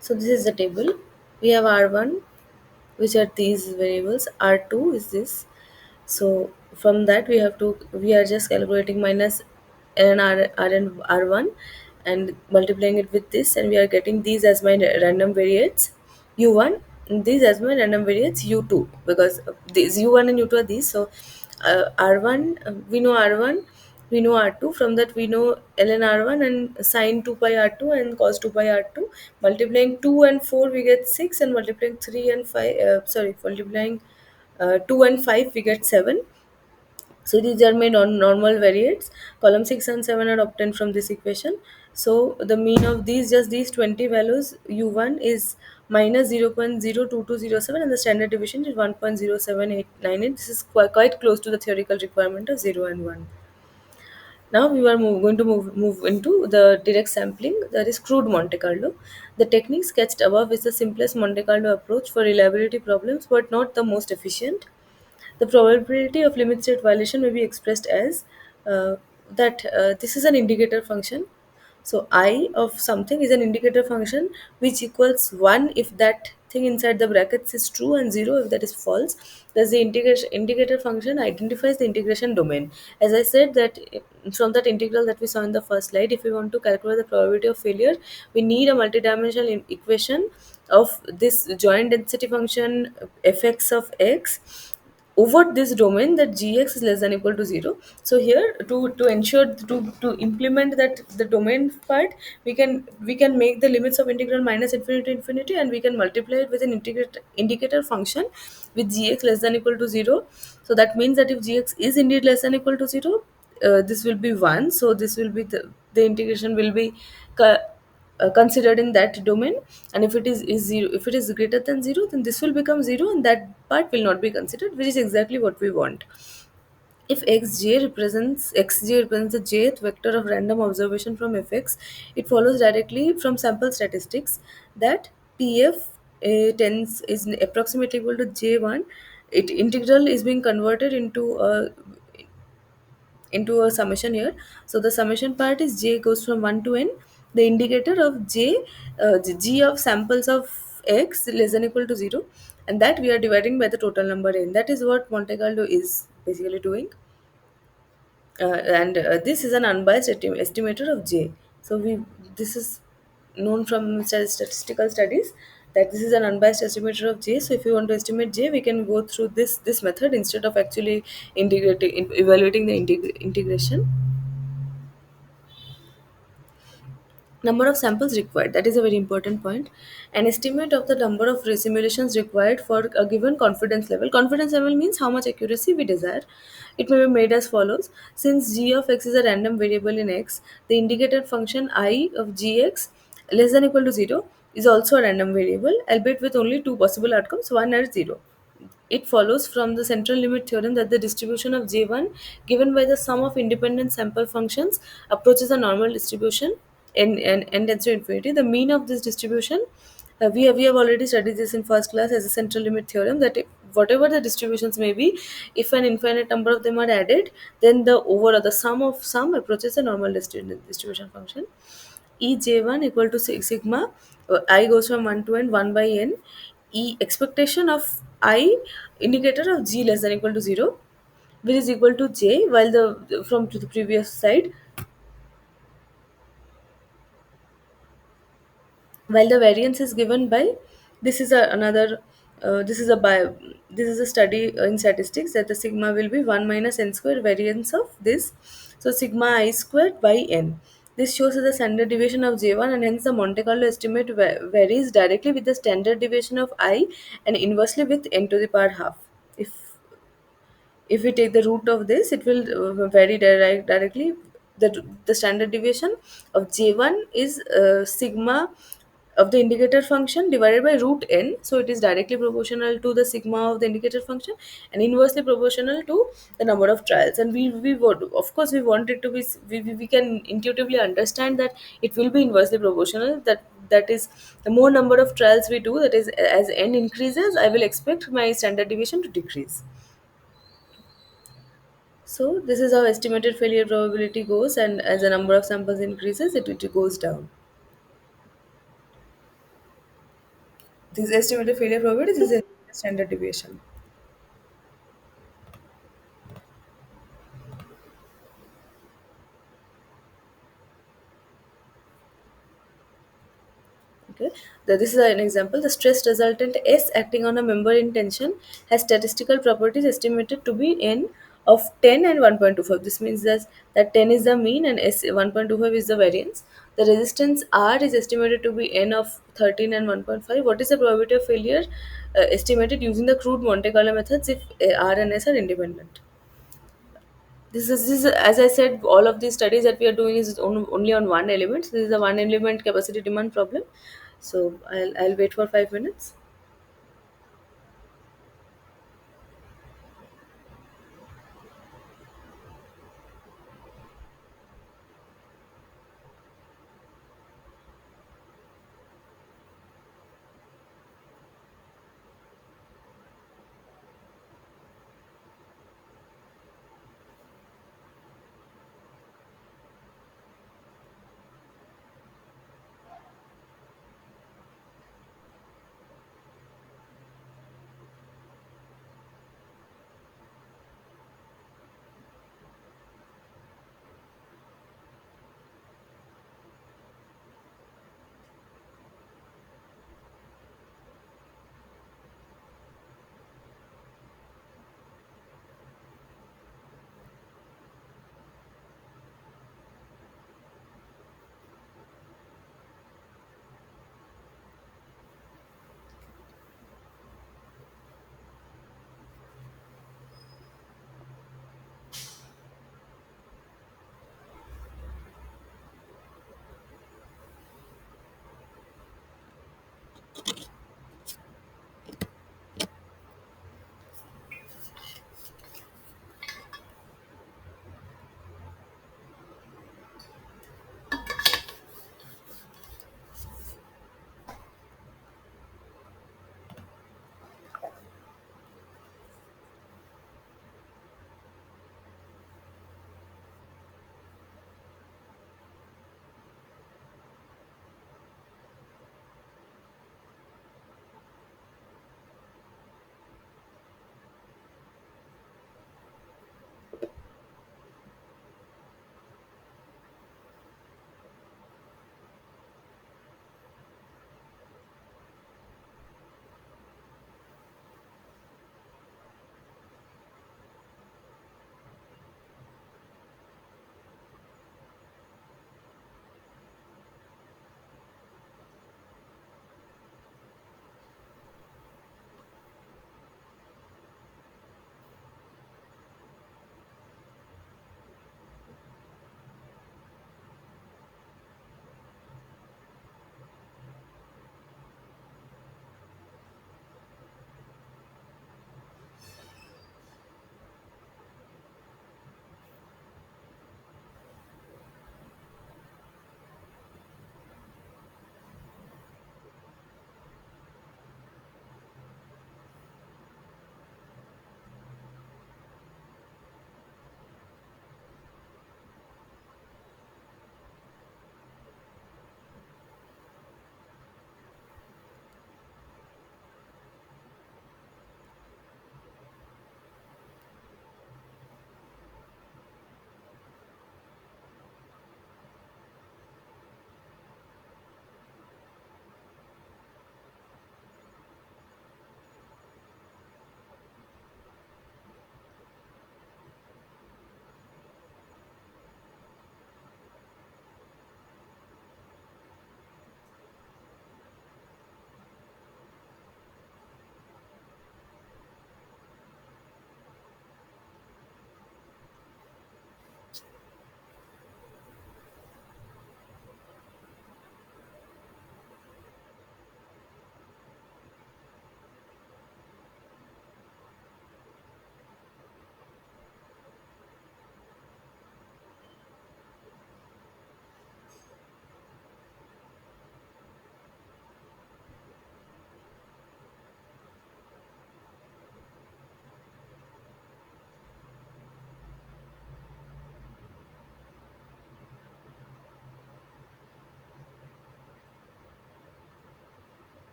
So this is the table. We have R1, which are these variables. R2 is this. So from that we are just calculating minus n r and r1 and multiplying it with this, and we are getting these as my random variates u1, and these as my random variates u2, because these u1 and u2 are these. So r1, we know r1, we know r2. From that we know ln r1 and sine 2 pi r2 and cos 2 pi r2. Multiplying 2 and 4 we get 6, and multiplying 3 and 5, multiplying 2 and 5 we get 7. So these are my normal variates. Column 6 and 7 are obtained from this equation. So the mean of these, just these 20 values, u1 is minus 0.02207, and the standard deviation is 1.07898. This is quite close to the theoretical requirement of 0 and 1. Now we are going to move into the direct sampling, that is crude Monte Carlo. The technique sketched above is the simplest Monte Carlo approach for reliability problems, but not the most efficient. The probability of limit state violation may be expressed as that this is an indicator function. So I of something is an indicator function which equals 1 if that thing inside the brackets is true, and 0 if that is false. Thus the indicator function identifies the integration domain. As I said that from that integral that we saw in the first slide, if we want to calculate the probability of failure, we need a multidimensional equation of this joint density function fx of x over this domain that gx is less than equal to 0. So here, to ensure to implement that the domain part, we can make the limits of integral minus infinity to infinity, and we can multiply it with an indicator function with gx less than equal to 0. So that means that if gx is indeed less than equal to 0, this will be 1. So this will be the integration will be co- considered in that domain. And if is 0, if it is greater than 0, then this will become 0, and that part will not be considered, which is exactly what we want. If xj represents the jth vector of random observation from fx, it follows directly from sample statistics that tf tends is approximately equal to j1. It integral is being converted into a summation here. So the summation part is j goes from 1 to n. The indicator of g of samples of x less than equal to 0, and that we are dividing by the total number n. That is what Monte Carlo is basically doing. And this is an unbiased estimator of j. So we this is known from statistical studies that this is an unbiased estimator of j. So if you want to estimate j, we can go through this method instead of actually evaluating the integration. Number of samples required, that is a very important point. An estimate of the number of simulations required for a given confidence level means how much accuracy we desire. It may be made as follows: since g of x is a random variable in x, the indicated function I of gx less than equal to 0 is also a random variable, albeit with only two possible outcomes, 1 and 0. It follows from the central limit theorem that the distribution of J1 given by the sum of independent sample functions approaches a normal distribution n tends to infinity. The mean of this distribution, we have already studied this in first class as a central limit theorem, that whatever the distributions may be, if an infinite number of them are added, then the overall the sum of sum approaches a normal distribution function. Ej1 equal to sigma I goes from 1 to n 1 by n. E expectation of I indicator of g less than equal to 0, which is equal to j, while the from to the previous side, while the variance is given by, this is a another this is a by this is a study in statistics that the sigma will be 1 minus n square variance of this. So sigma I squared by n. This shows that the standard deviation of j1, and hence the Monte Carlo estimate varies directly with the standard deviation of I and inversely with n to the power half. If we take the root of this, it will vary directly. The standard deviation of j1 is sigma of the indicator function divided by root n, so it is directly proportional to the sigma of the indicator function and inversely proportional to the number of trials. And we would, of course, we want it to be, we can intuitively understand that it will be inversely proportional. That is, the more number of trials we do, that is, as n increases, I will expect my standard deviation to decrease. So this is how estimated failure probability goes, and as the number of samples increases, it goes down. This estimated failure probability is a standard deviation. Okay, this is an example. The stress resultant S acting on a member in tension has statistical properties estimated to be n of 10 and 1.25. This means that 10 is the mean and S 1.25 is the variance. The resistance R is estimated to be n of 13 and 1.5. What is the probability of failure estimated using the crude Monte Carlo methods if R and S are independent? This is as I said, all of these studies that we are doing is only on one element. So this is a one element capacity demand problem. So I'll wait for 5 minutes.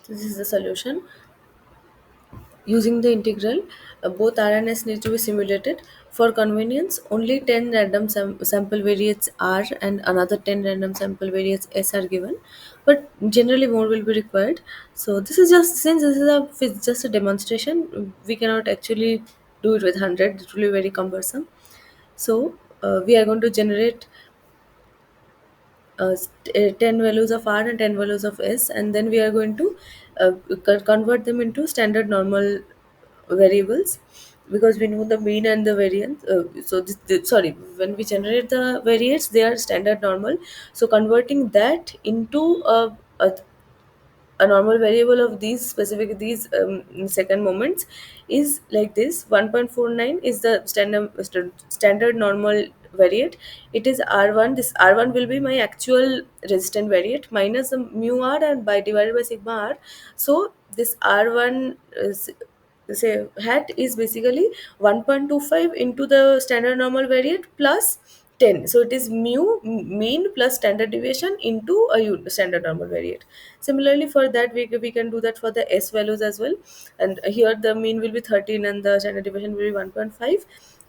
This is the solution. Using the integral, both R and S need to be simulated. For convenience, only 10 random sample variates R and another 10 random sample variates S are given, but generally more will be required. So this is just, since this is it's just a demonstration, we cannot actually do it with 100. It will be very cumbersome. So we are going to generate 10 values of R and 10 values of S, and then we are going to convert them into standard normal variables, because we know the mean and the variance. So sorry, when we generate the variates, they are standard normal. So converting that into a normal variable of these specific, these second moments, is like this: 1.49 is the standard normal variate. It is R1. This R1 will be my actual resistant variate minus the mu R and by divided by sigma R. So this R1 is, say, hat is basically 1.25 into the standard normal variate plus 10. So it is mean plus standard deviation into a standard normal variate. Similarly, for that, we can do that for the S values as well. And here the mean will be 13 and the standard deviation will be 1.5.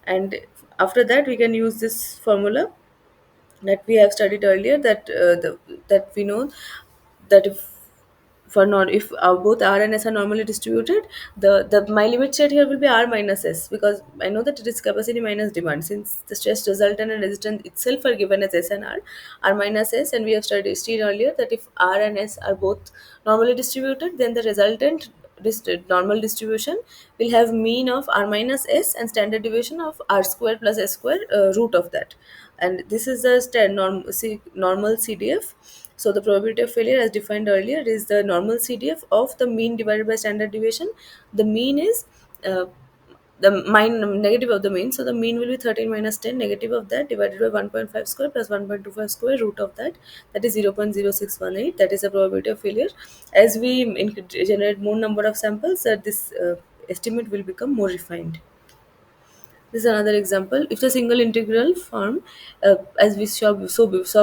And after that, we can use this formula that we have studied earlier, that we know that if both R and S are normally distributed, the my limit set here will be R minus S, because I know that it is capacity minus demand, since the stress resultant and resistance itself are given as S and R minus S. And we have studied earlier that if R and S are both normally distributed, then the resultant normal distribution will have mean of R minus S and standard deviation of R square plus S square, root of that. And this is the normal CDF. So the probability of failure, as defined earlier, is the normal CDF of the mean divided by standard deviation. The mean is uh, the negative of the mean. So the mean will be 13 minus 10, negative of that, divided by 1.5 square plus 1.25 square, root of that. That is 0.0618. That is the probability of failure. As we generate more number of samples, this estimate will become more refined. This is another example. If the single integral form, as we saw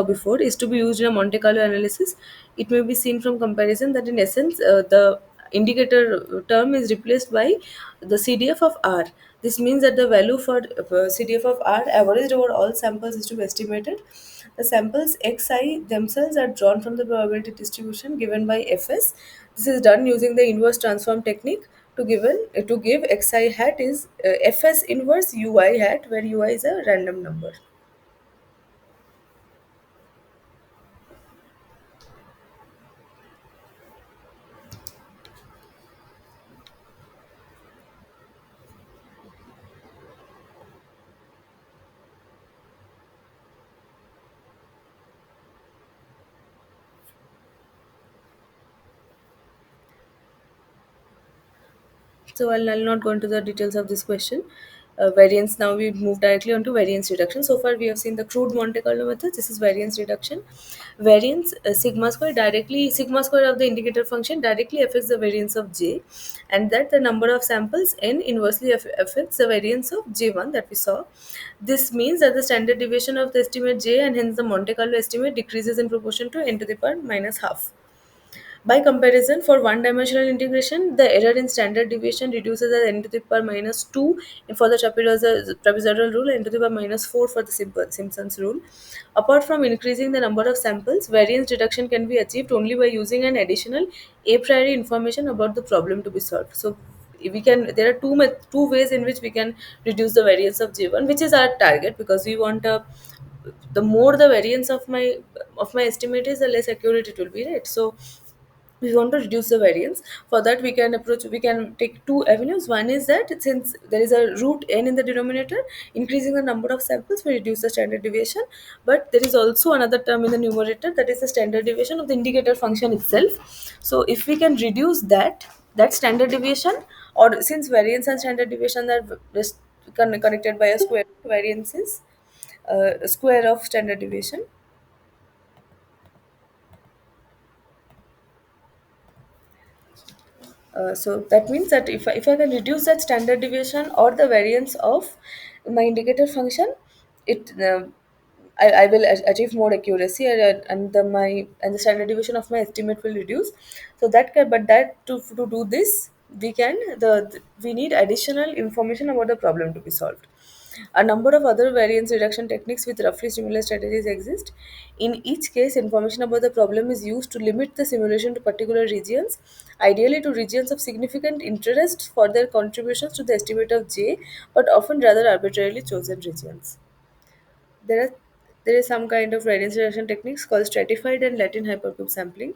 before, is to be used in a Monte Carlo analysis, it may be seen from comparison that in essence the indicator term is replaced by the CDF of R. This means that the value for CDF of R averaged over all samples is to be estimated. The samples xi themselves are drawn from the probability distribution given by Fs. This is done using the inverse transform technique to give xi hat is Fs inverse ui hat, where ui is a random number. So I'll not go into the details of this question. Variance, now we move directly on to variance reduction. So far we have seen the crude Monte Carlo method. This is variance reduction. Variance, sigma square of the indicator function directly affects the variance of j, and that the number of samples n inversely affects the variance of j1 that we saw. This means that the standard deviation of the estimate j, and hence the Monte Carlo estimate, decreases in proportion to n to the power minus half. By comparison, for one-dimensional integration, the error in standard deviation reduces as n to the power minus 2 for the trapezoidal rule, n to the power minus 4 for the Simpson's rule. Apart from increasing the number of samples, variance reduction can be achieved only by using an additional a priori information about the problem to be solved. So we can, there are two ways in which we can reduce the variance of J1, which is our target, because we want a, the more the variance of my estimate is, the less accurate it will be, right? So we want to reduce the variance. For that, we can take two avenues. One is that since there is a root n in the denominator, increasing the number of samples will reduce the standard deviation. But there is also another term in the numerator, that is the standard deviation of the indicator function itself. So if we can reduce that standard deviation, or since variance and standard deviation are just connected by a square, variance is a square of standard deviation. So that means that if I can reduce that standard deviation or the variance of my indicator function, it I will achieve more accuracy, and the standard deviation of my estimate will reduce. So that can, but that to do this, we need additional information about the problem to be solved. A number of other variance reduction techniques with roughly similar strategies exist. In each case, information about the problem is used to limit the simulation to particular regions, ideally to regions of significant interest for their contributions to the estimate of J, but often rather arbitrarily chosen regions. There are there is some kind of variance reduction techniques called stratified and Latin hypercube sampling.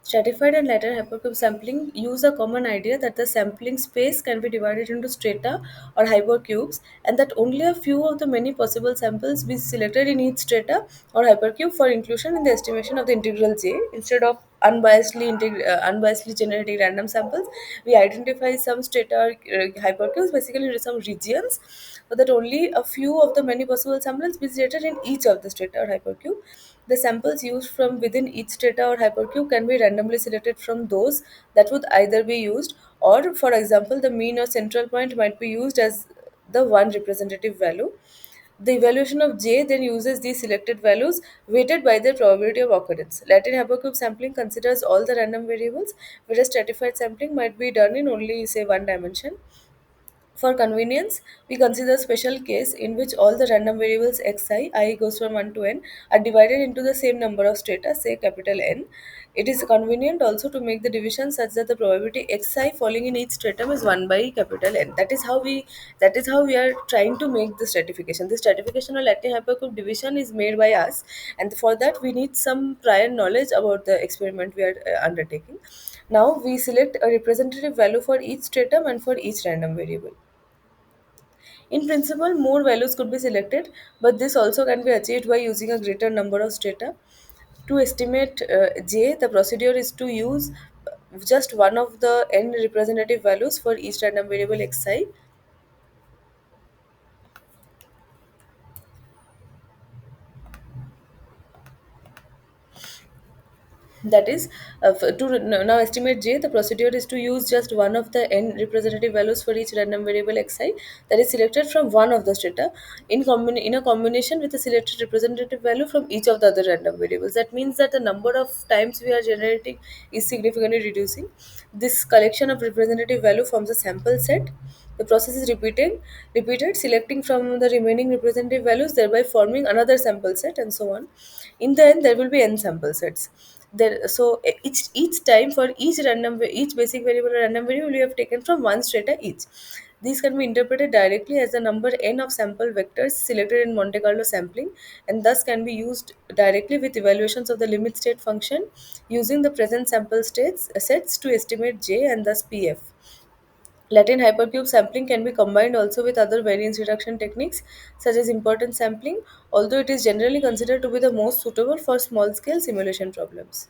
Stratified and lateral hypercube sampling use a common idea that the sampling space can be divided into strata or hypercubes, and that only a few of the many possible samples be selected in each strata or hypercube for inclusion in the estimation of the integral J. Instead of unbiasedly generating random samples, we identify some strata or hypercubes, basically into some regions, so that only a few of the many possible samples be selected in each of the strata or hypercube. The samples used from within each strata or hypercube can be randomly selected from those that would either be used, or, for example, the mean or central point might be used as the one representative value. The evaluation of J then uses these selected values weighted by their probability of occurrence. Latin hypercube sampling considers all the random variables, whereas stratified sampling might be done in only, say, one dimension. For convenience, we consider a special case in which all the random variables I goes from 1 to n, are divided into the same number of strata, say capital N. It is convenient also to make the division such that the probability xi falling in each stratum is 1 by capital N. That is how we are trying to make the stratification. The stratification or Latin hypercube division is made by us, and for that we need some prior knowledge about the experiment we are undertaking. Now we select a representative value for each stratum and for each random variable. In principle, more values could be selected, but this also can be achieved by using a greater number of strata. To estimate J, the procedure is to use just one of the n representative values for each random variable xi. That is, now estimate J, the procedure is to use just one of the n representative values for each random variable xi that is selected from one of the strata in a combination with a selected representative value from each of the other random variables. That means that the number of times we are generating is significantly reducing. This collection of representative value forms a sample set. The process is repeated, selecting from the remaining representative values, thereby forming another sample set, and so on. In the end, there will be n sample sets. Each time for each basic variable or random variable, we have taken from one strata each. These can be interpreted directly as the number n of sample vectors selected in Monte Carlo sampling, and thus can be used directly with evaluations of the limit state function using the present sample sets to estimate J and thus PF. Latin hypercube sampling can be combined also with other variance reduction techniques such as importance sampling, although it is generally considered to be the most suitable for small scale simulation problems.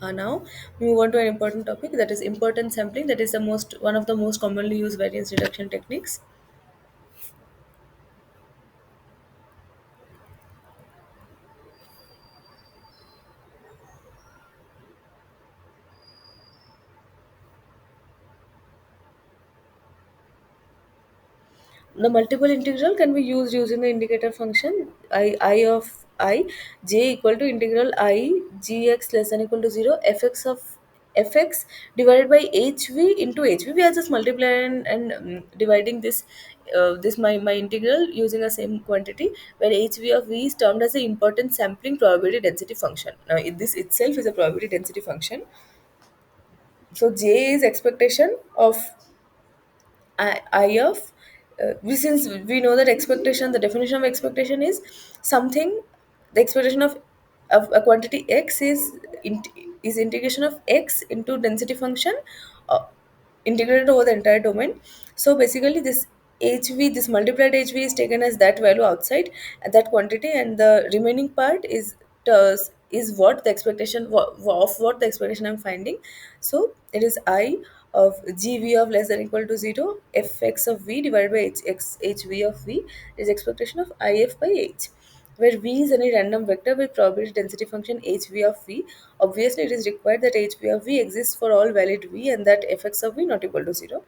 Now we move on to an important topic, that is importance sampling. That is the most one of the most commonly used variance reduction techniques. The multiple integral can be used using the indicator function I of I j equal to integral I gx less than equal to 0 fx of fx divided by hv into hv. We are just multiplying and dividing my integral using the same quantity, where hv of v is termed as the important sampling probability density function. Now this itself is a probability density function. So j is expectation of I of since we know that expectation, the definition of expectation is something, the expectation of a quantity x is integration of x into density function, uh, integrated over the entire domain. So basically this hv, this multiplied hv is taken as that value outside at that quantity, and the remaining part is what the expectation of what the expectation I'm finding. So it is I of gv of less than equal to 0 fx of v divided by hv of v is expectation of if by h, where v is any random vector with probability density function hv of v. Obviously, it is required that hv of v exists for all valid v and that fx of v not equal to 0.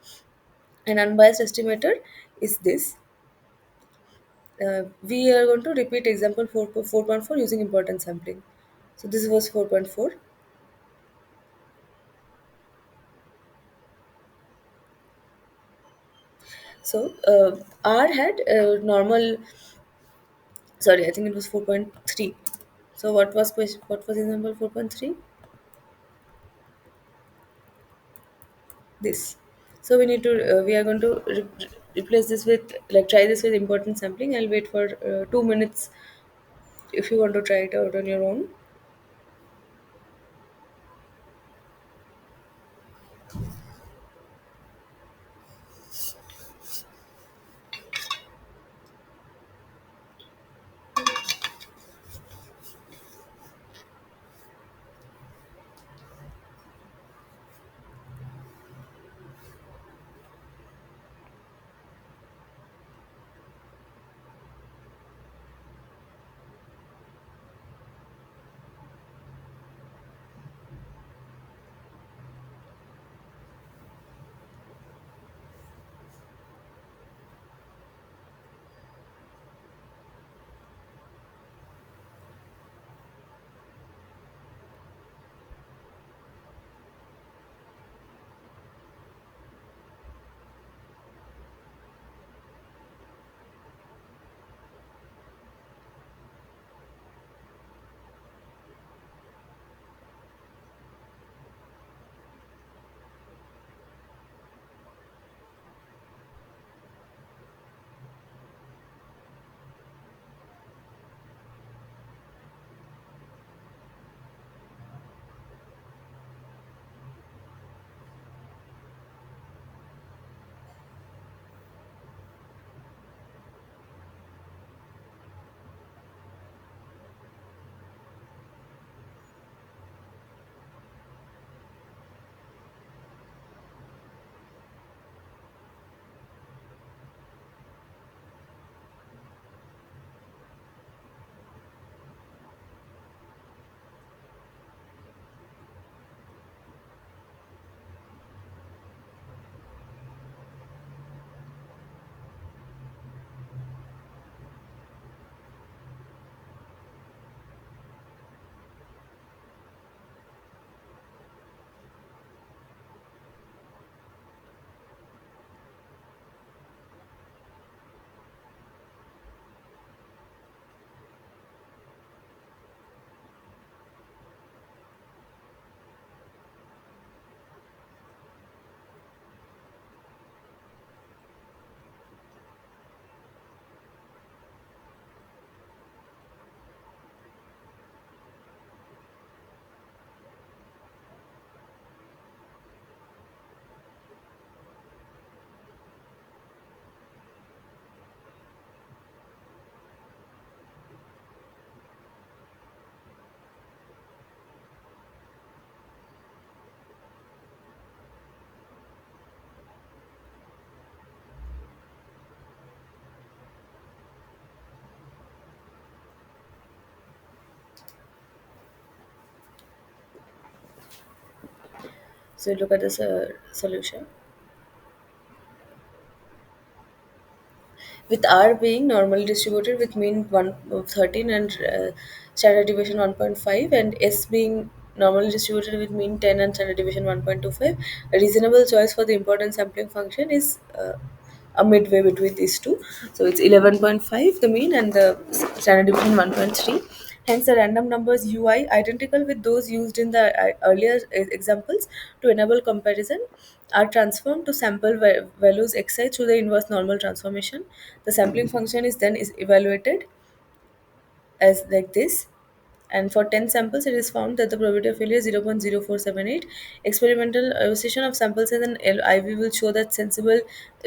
An unbiased estimator is this. We are going to repeat example 4.4 using importance sampling. So this was 4.4. So R had normal. Sorry, I think it was 4.3. So what was example 4.3? This. So we need to we are going to replace this with, like, try this with important sampling. I'll wait for 2 minutes if you want to try it out on your own. So look at this solution. with R being normally distributed with mean 1 of 13 and standard deviation 1.5, and S being normally distributed with mean 10 and standard deviation 1.25. A reasonable choice for the importance sampling function is a midway between these two. So it's 11.5 the mean and the standard deviation 1.3. Hence, the random numbers UI identical with those used in the earlier examples to enable comparison are transformed to sample values xi through the inverse normal transformation. The sampling function is evaluated as like this, and for 10 samples it is found that the probability of failure is 0.0478. Experimental evaluation of samples in an IV will show that sensible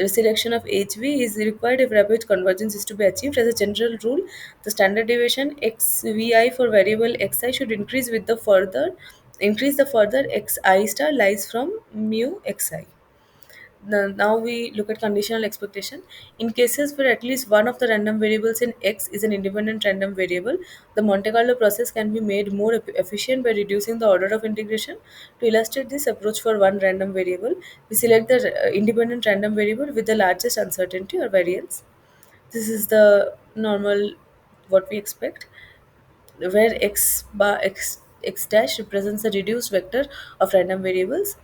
selection of HV is required if rapid convergence is to be achieved. As a general rule, the standard deviation XVI for variable xi should increase the further xi star lies from mu xi. Now we look at conditional expectation. In cases where at least one of the random variables in X is an independent random variable, the Monte Carlo process can be made more efficient by reducing the order of integration. To illustrate this approach for one random variable, we select the independent random variable with the largest uncertainty or variance. This is the normal what we expect, where x dash represents the reduced vector of random variables.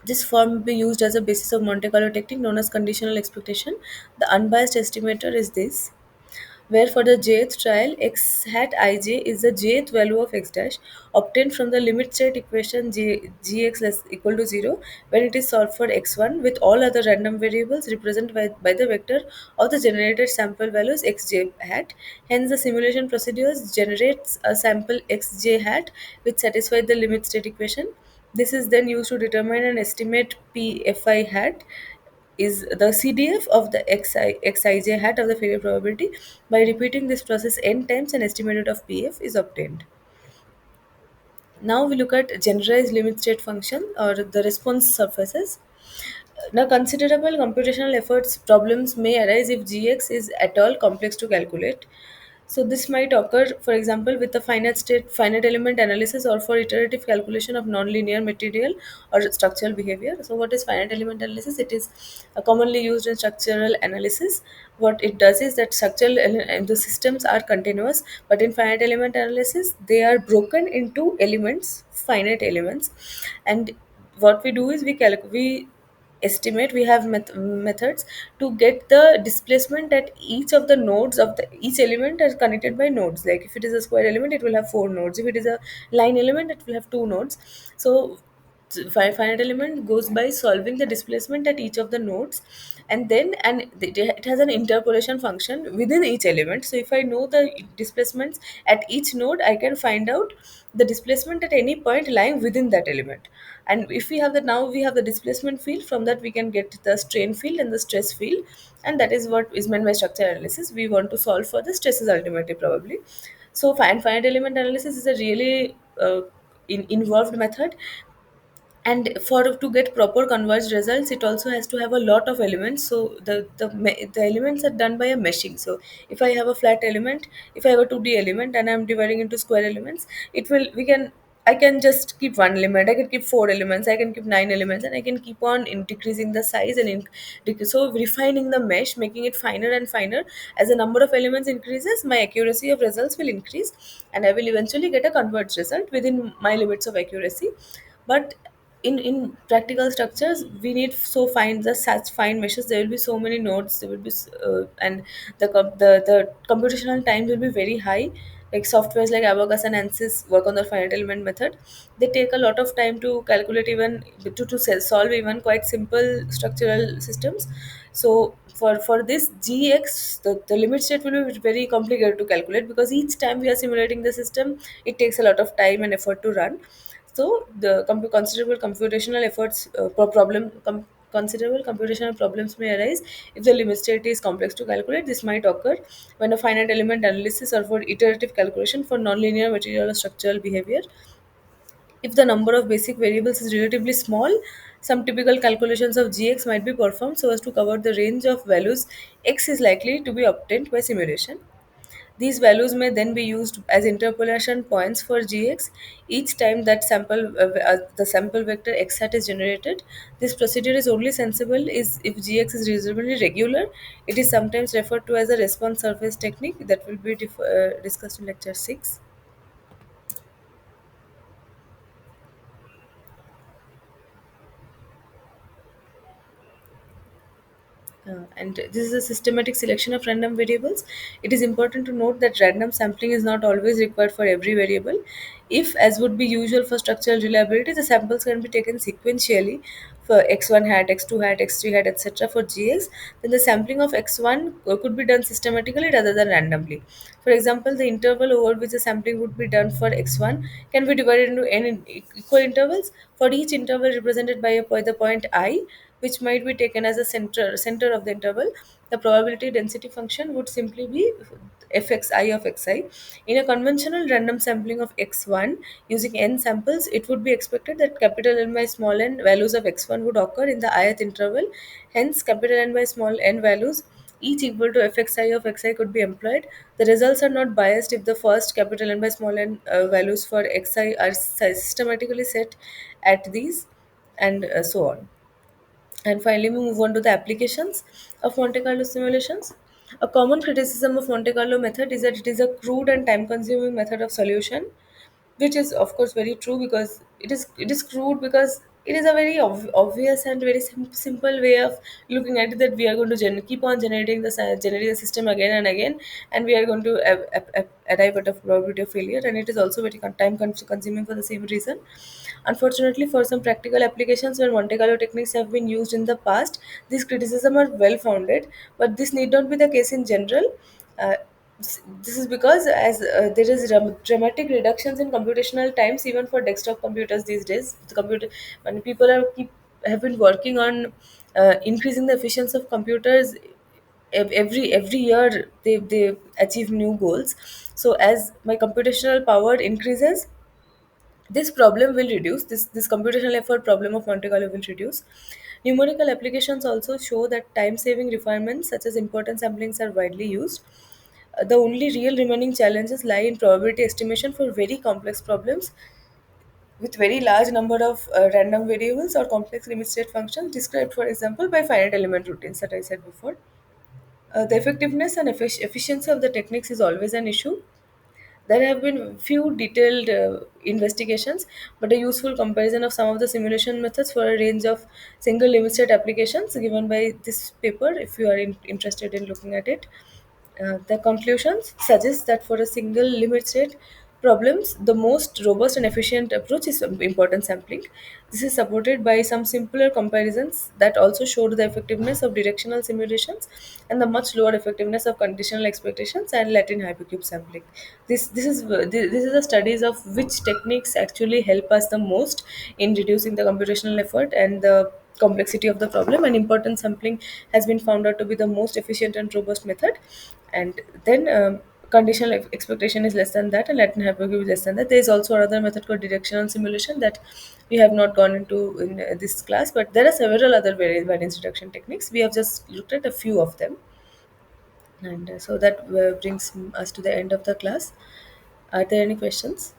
This form will be used as a basis of Monte Carlo technique known as conditional expectation. The unbiased estimator is this, where for the jth trial x hat ij is the jth value of x dash obtained from the limit state equation gx less equal to 0 when it is solved for x1 with all other random variables represented by the vector of the generated sample values xj hat. Hence, the simulation procedures generates a sample xj hat which satisfies the limit state equation. This is then used to determine and estimate p fi hat is the CDF of the xij hat of the failure probability. By repeating this process n times, an estimate of PF is obtained. Now we look at generalized limit state function or the response surfaces. Now, considerable computational efforts problems may arise if GX is at all complex to calculate. So this might occur, for example, with the finite element analysis or for iterative calculation of nonlinear material or structural behavior. So what is finite element analysis? It is commonly used in structural analysis. What it does is that the systems are continuous, but in finite element analysis, they are broken into elements, finite elements, and what we do is we estimate we have methods to get the displacement at each of the nodes of the each element is connected by nodes. Like if it is a square element it will have four nodes, if it is a line element it will have two nodes. So finite element goes by solving the displacement at each of the nodes, and then it has an interpolation function within each element. So if I know the displacements at each node, I can find out the displacement at any point lying within that element. And if we have the now we have the displacement field, from that we can get the strain field and the stress field, and that is what is meant by structural analysis. We want to solve for the stresses ultimately, probably. So finite element analysis is a really involved method, and for to get proper converged results it also has to have a lot of elements. So the elements are done by a meshing. So if I have a flat element, if I have a 2D element and I'm dividing into square elements, it will we can I can just keep one element, I can keep four elements, I can keep nine elements, and I can keep on decreasing the size and so refining the mesh, making it finer and finer. As the number of elements increases, my accuracy of results will increase, and I will eventually get a converged result within my limits of accuracy. But in practical structures we need so fine the such fine meshes, there will be so many nodes, there will be and the computational time will be very high. Like softwares like Abacus and ANSYS work on the finite element method. They take a lot of time to calculate, even solve even quite simple structural systems. So for this GX, the limit state will be very complicated to calculate, because each time we are simulating the system it takes a lot of time and effort to run. So the considerable computational efforts considerable computational problems may arise if the limit state is complex to calculate. This might occur when a finite element analysis or for iterative calculation for nonlinear material or structural behavior. If the number of basic variables is relatively small, some typical calculations of Gx might be performed so as to cover the range of values x is likely to be obtained by simulation. These values may then be used as interpolation points for gx each time that the sample vector x hat is generated. This procedure is only sensible is if gx is reasonably regular. It is sometimes referred to as a response surface technique that will be discussed in lecture 6. And this is a systematic selection of random variables. It is important to note that random sampling is not always required for every variable. If, as would be usual for structural reliability, the samples can be taken sequentially for x1 hat, x2 hat, x3 hat, etc. for gx, then the sampling of x1 could be done systematically rather than randomly. For example, the interval over which the sampling would be done for x1 can be divided into n equal intervals. For each interval represented by the point I, which might be taken as a center of the interval, the probability density function would simply be fxi of xi. In a conventional random sampling of x1 using n samples, it would be expected that capital N by small n values of x1 would occur in the ith interval. Hence, capital N by small n values each equal to fxi of xi could be employed. The results are not biased if the first capital N by small n values for xi are systematically set at these, and so on. And finally, we move on to the applications of Monte Carlo simulations. A common criticism of Monte Carlo method is that it is a crude and time-consuming method of solution, which is of course very true, because it is crude because it is a very obvious and very simple way of looking at it, that we are going to keep on generating the system again and again, and we are going to arrive at a probability of failure, and it is also very time consuming for the same reason. Unfortunately, for some practical applications where Monte Carlo techniques have been used in the past, these criticisms are well founded, but this need not be the case in general. Uh, this is because as there is dramatic reductions in computational times even for desktop computers these days. The computer when people have been working on increasing the efficiency of computers. Every year they achieve new goals. So as my computational power increases, this problem will reduce. This computational effort problem of Monte Carlo will reduce. Numerical applications also show that time saving refinements such as importance samplings are widely used. The only real remaining challenges lie in probability estimation for very complex problems with very large number of random variables or complex limit state functions described, for example, by finite element routines that I said before. The effectiveness and efficiency of the techniques is always an issue. There have been few detailed investigations, but a useful comparison of some of the simulation methods for a range of single limit state applications given by this paper, if you are interested in looking at it. The conclusions suggest that for a single limit state problems, the most robust and efficient approach is importance sampling. This is supported by some simpler comparisons that also showed the effectiveness of directional simulations and the much lower effectiveness of conditional expectations and Latin hypercube sampling. This is the studies of which techniques actually help us the most in reducing the computational effort and the complexity of the problem, and importance sampling has been found out to be the most efficient and robust method. And then conditional expectation is less than that and Latin hypercube is less than that. There is also another method called directional simulation that we have not gone into in this class, but there are several other variance reduction techniques. We have just looked at a few of them. And so that brings us to the end of the class. Are there any questions?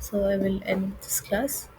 So I will end this class.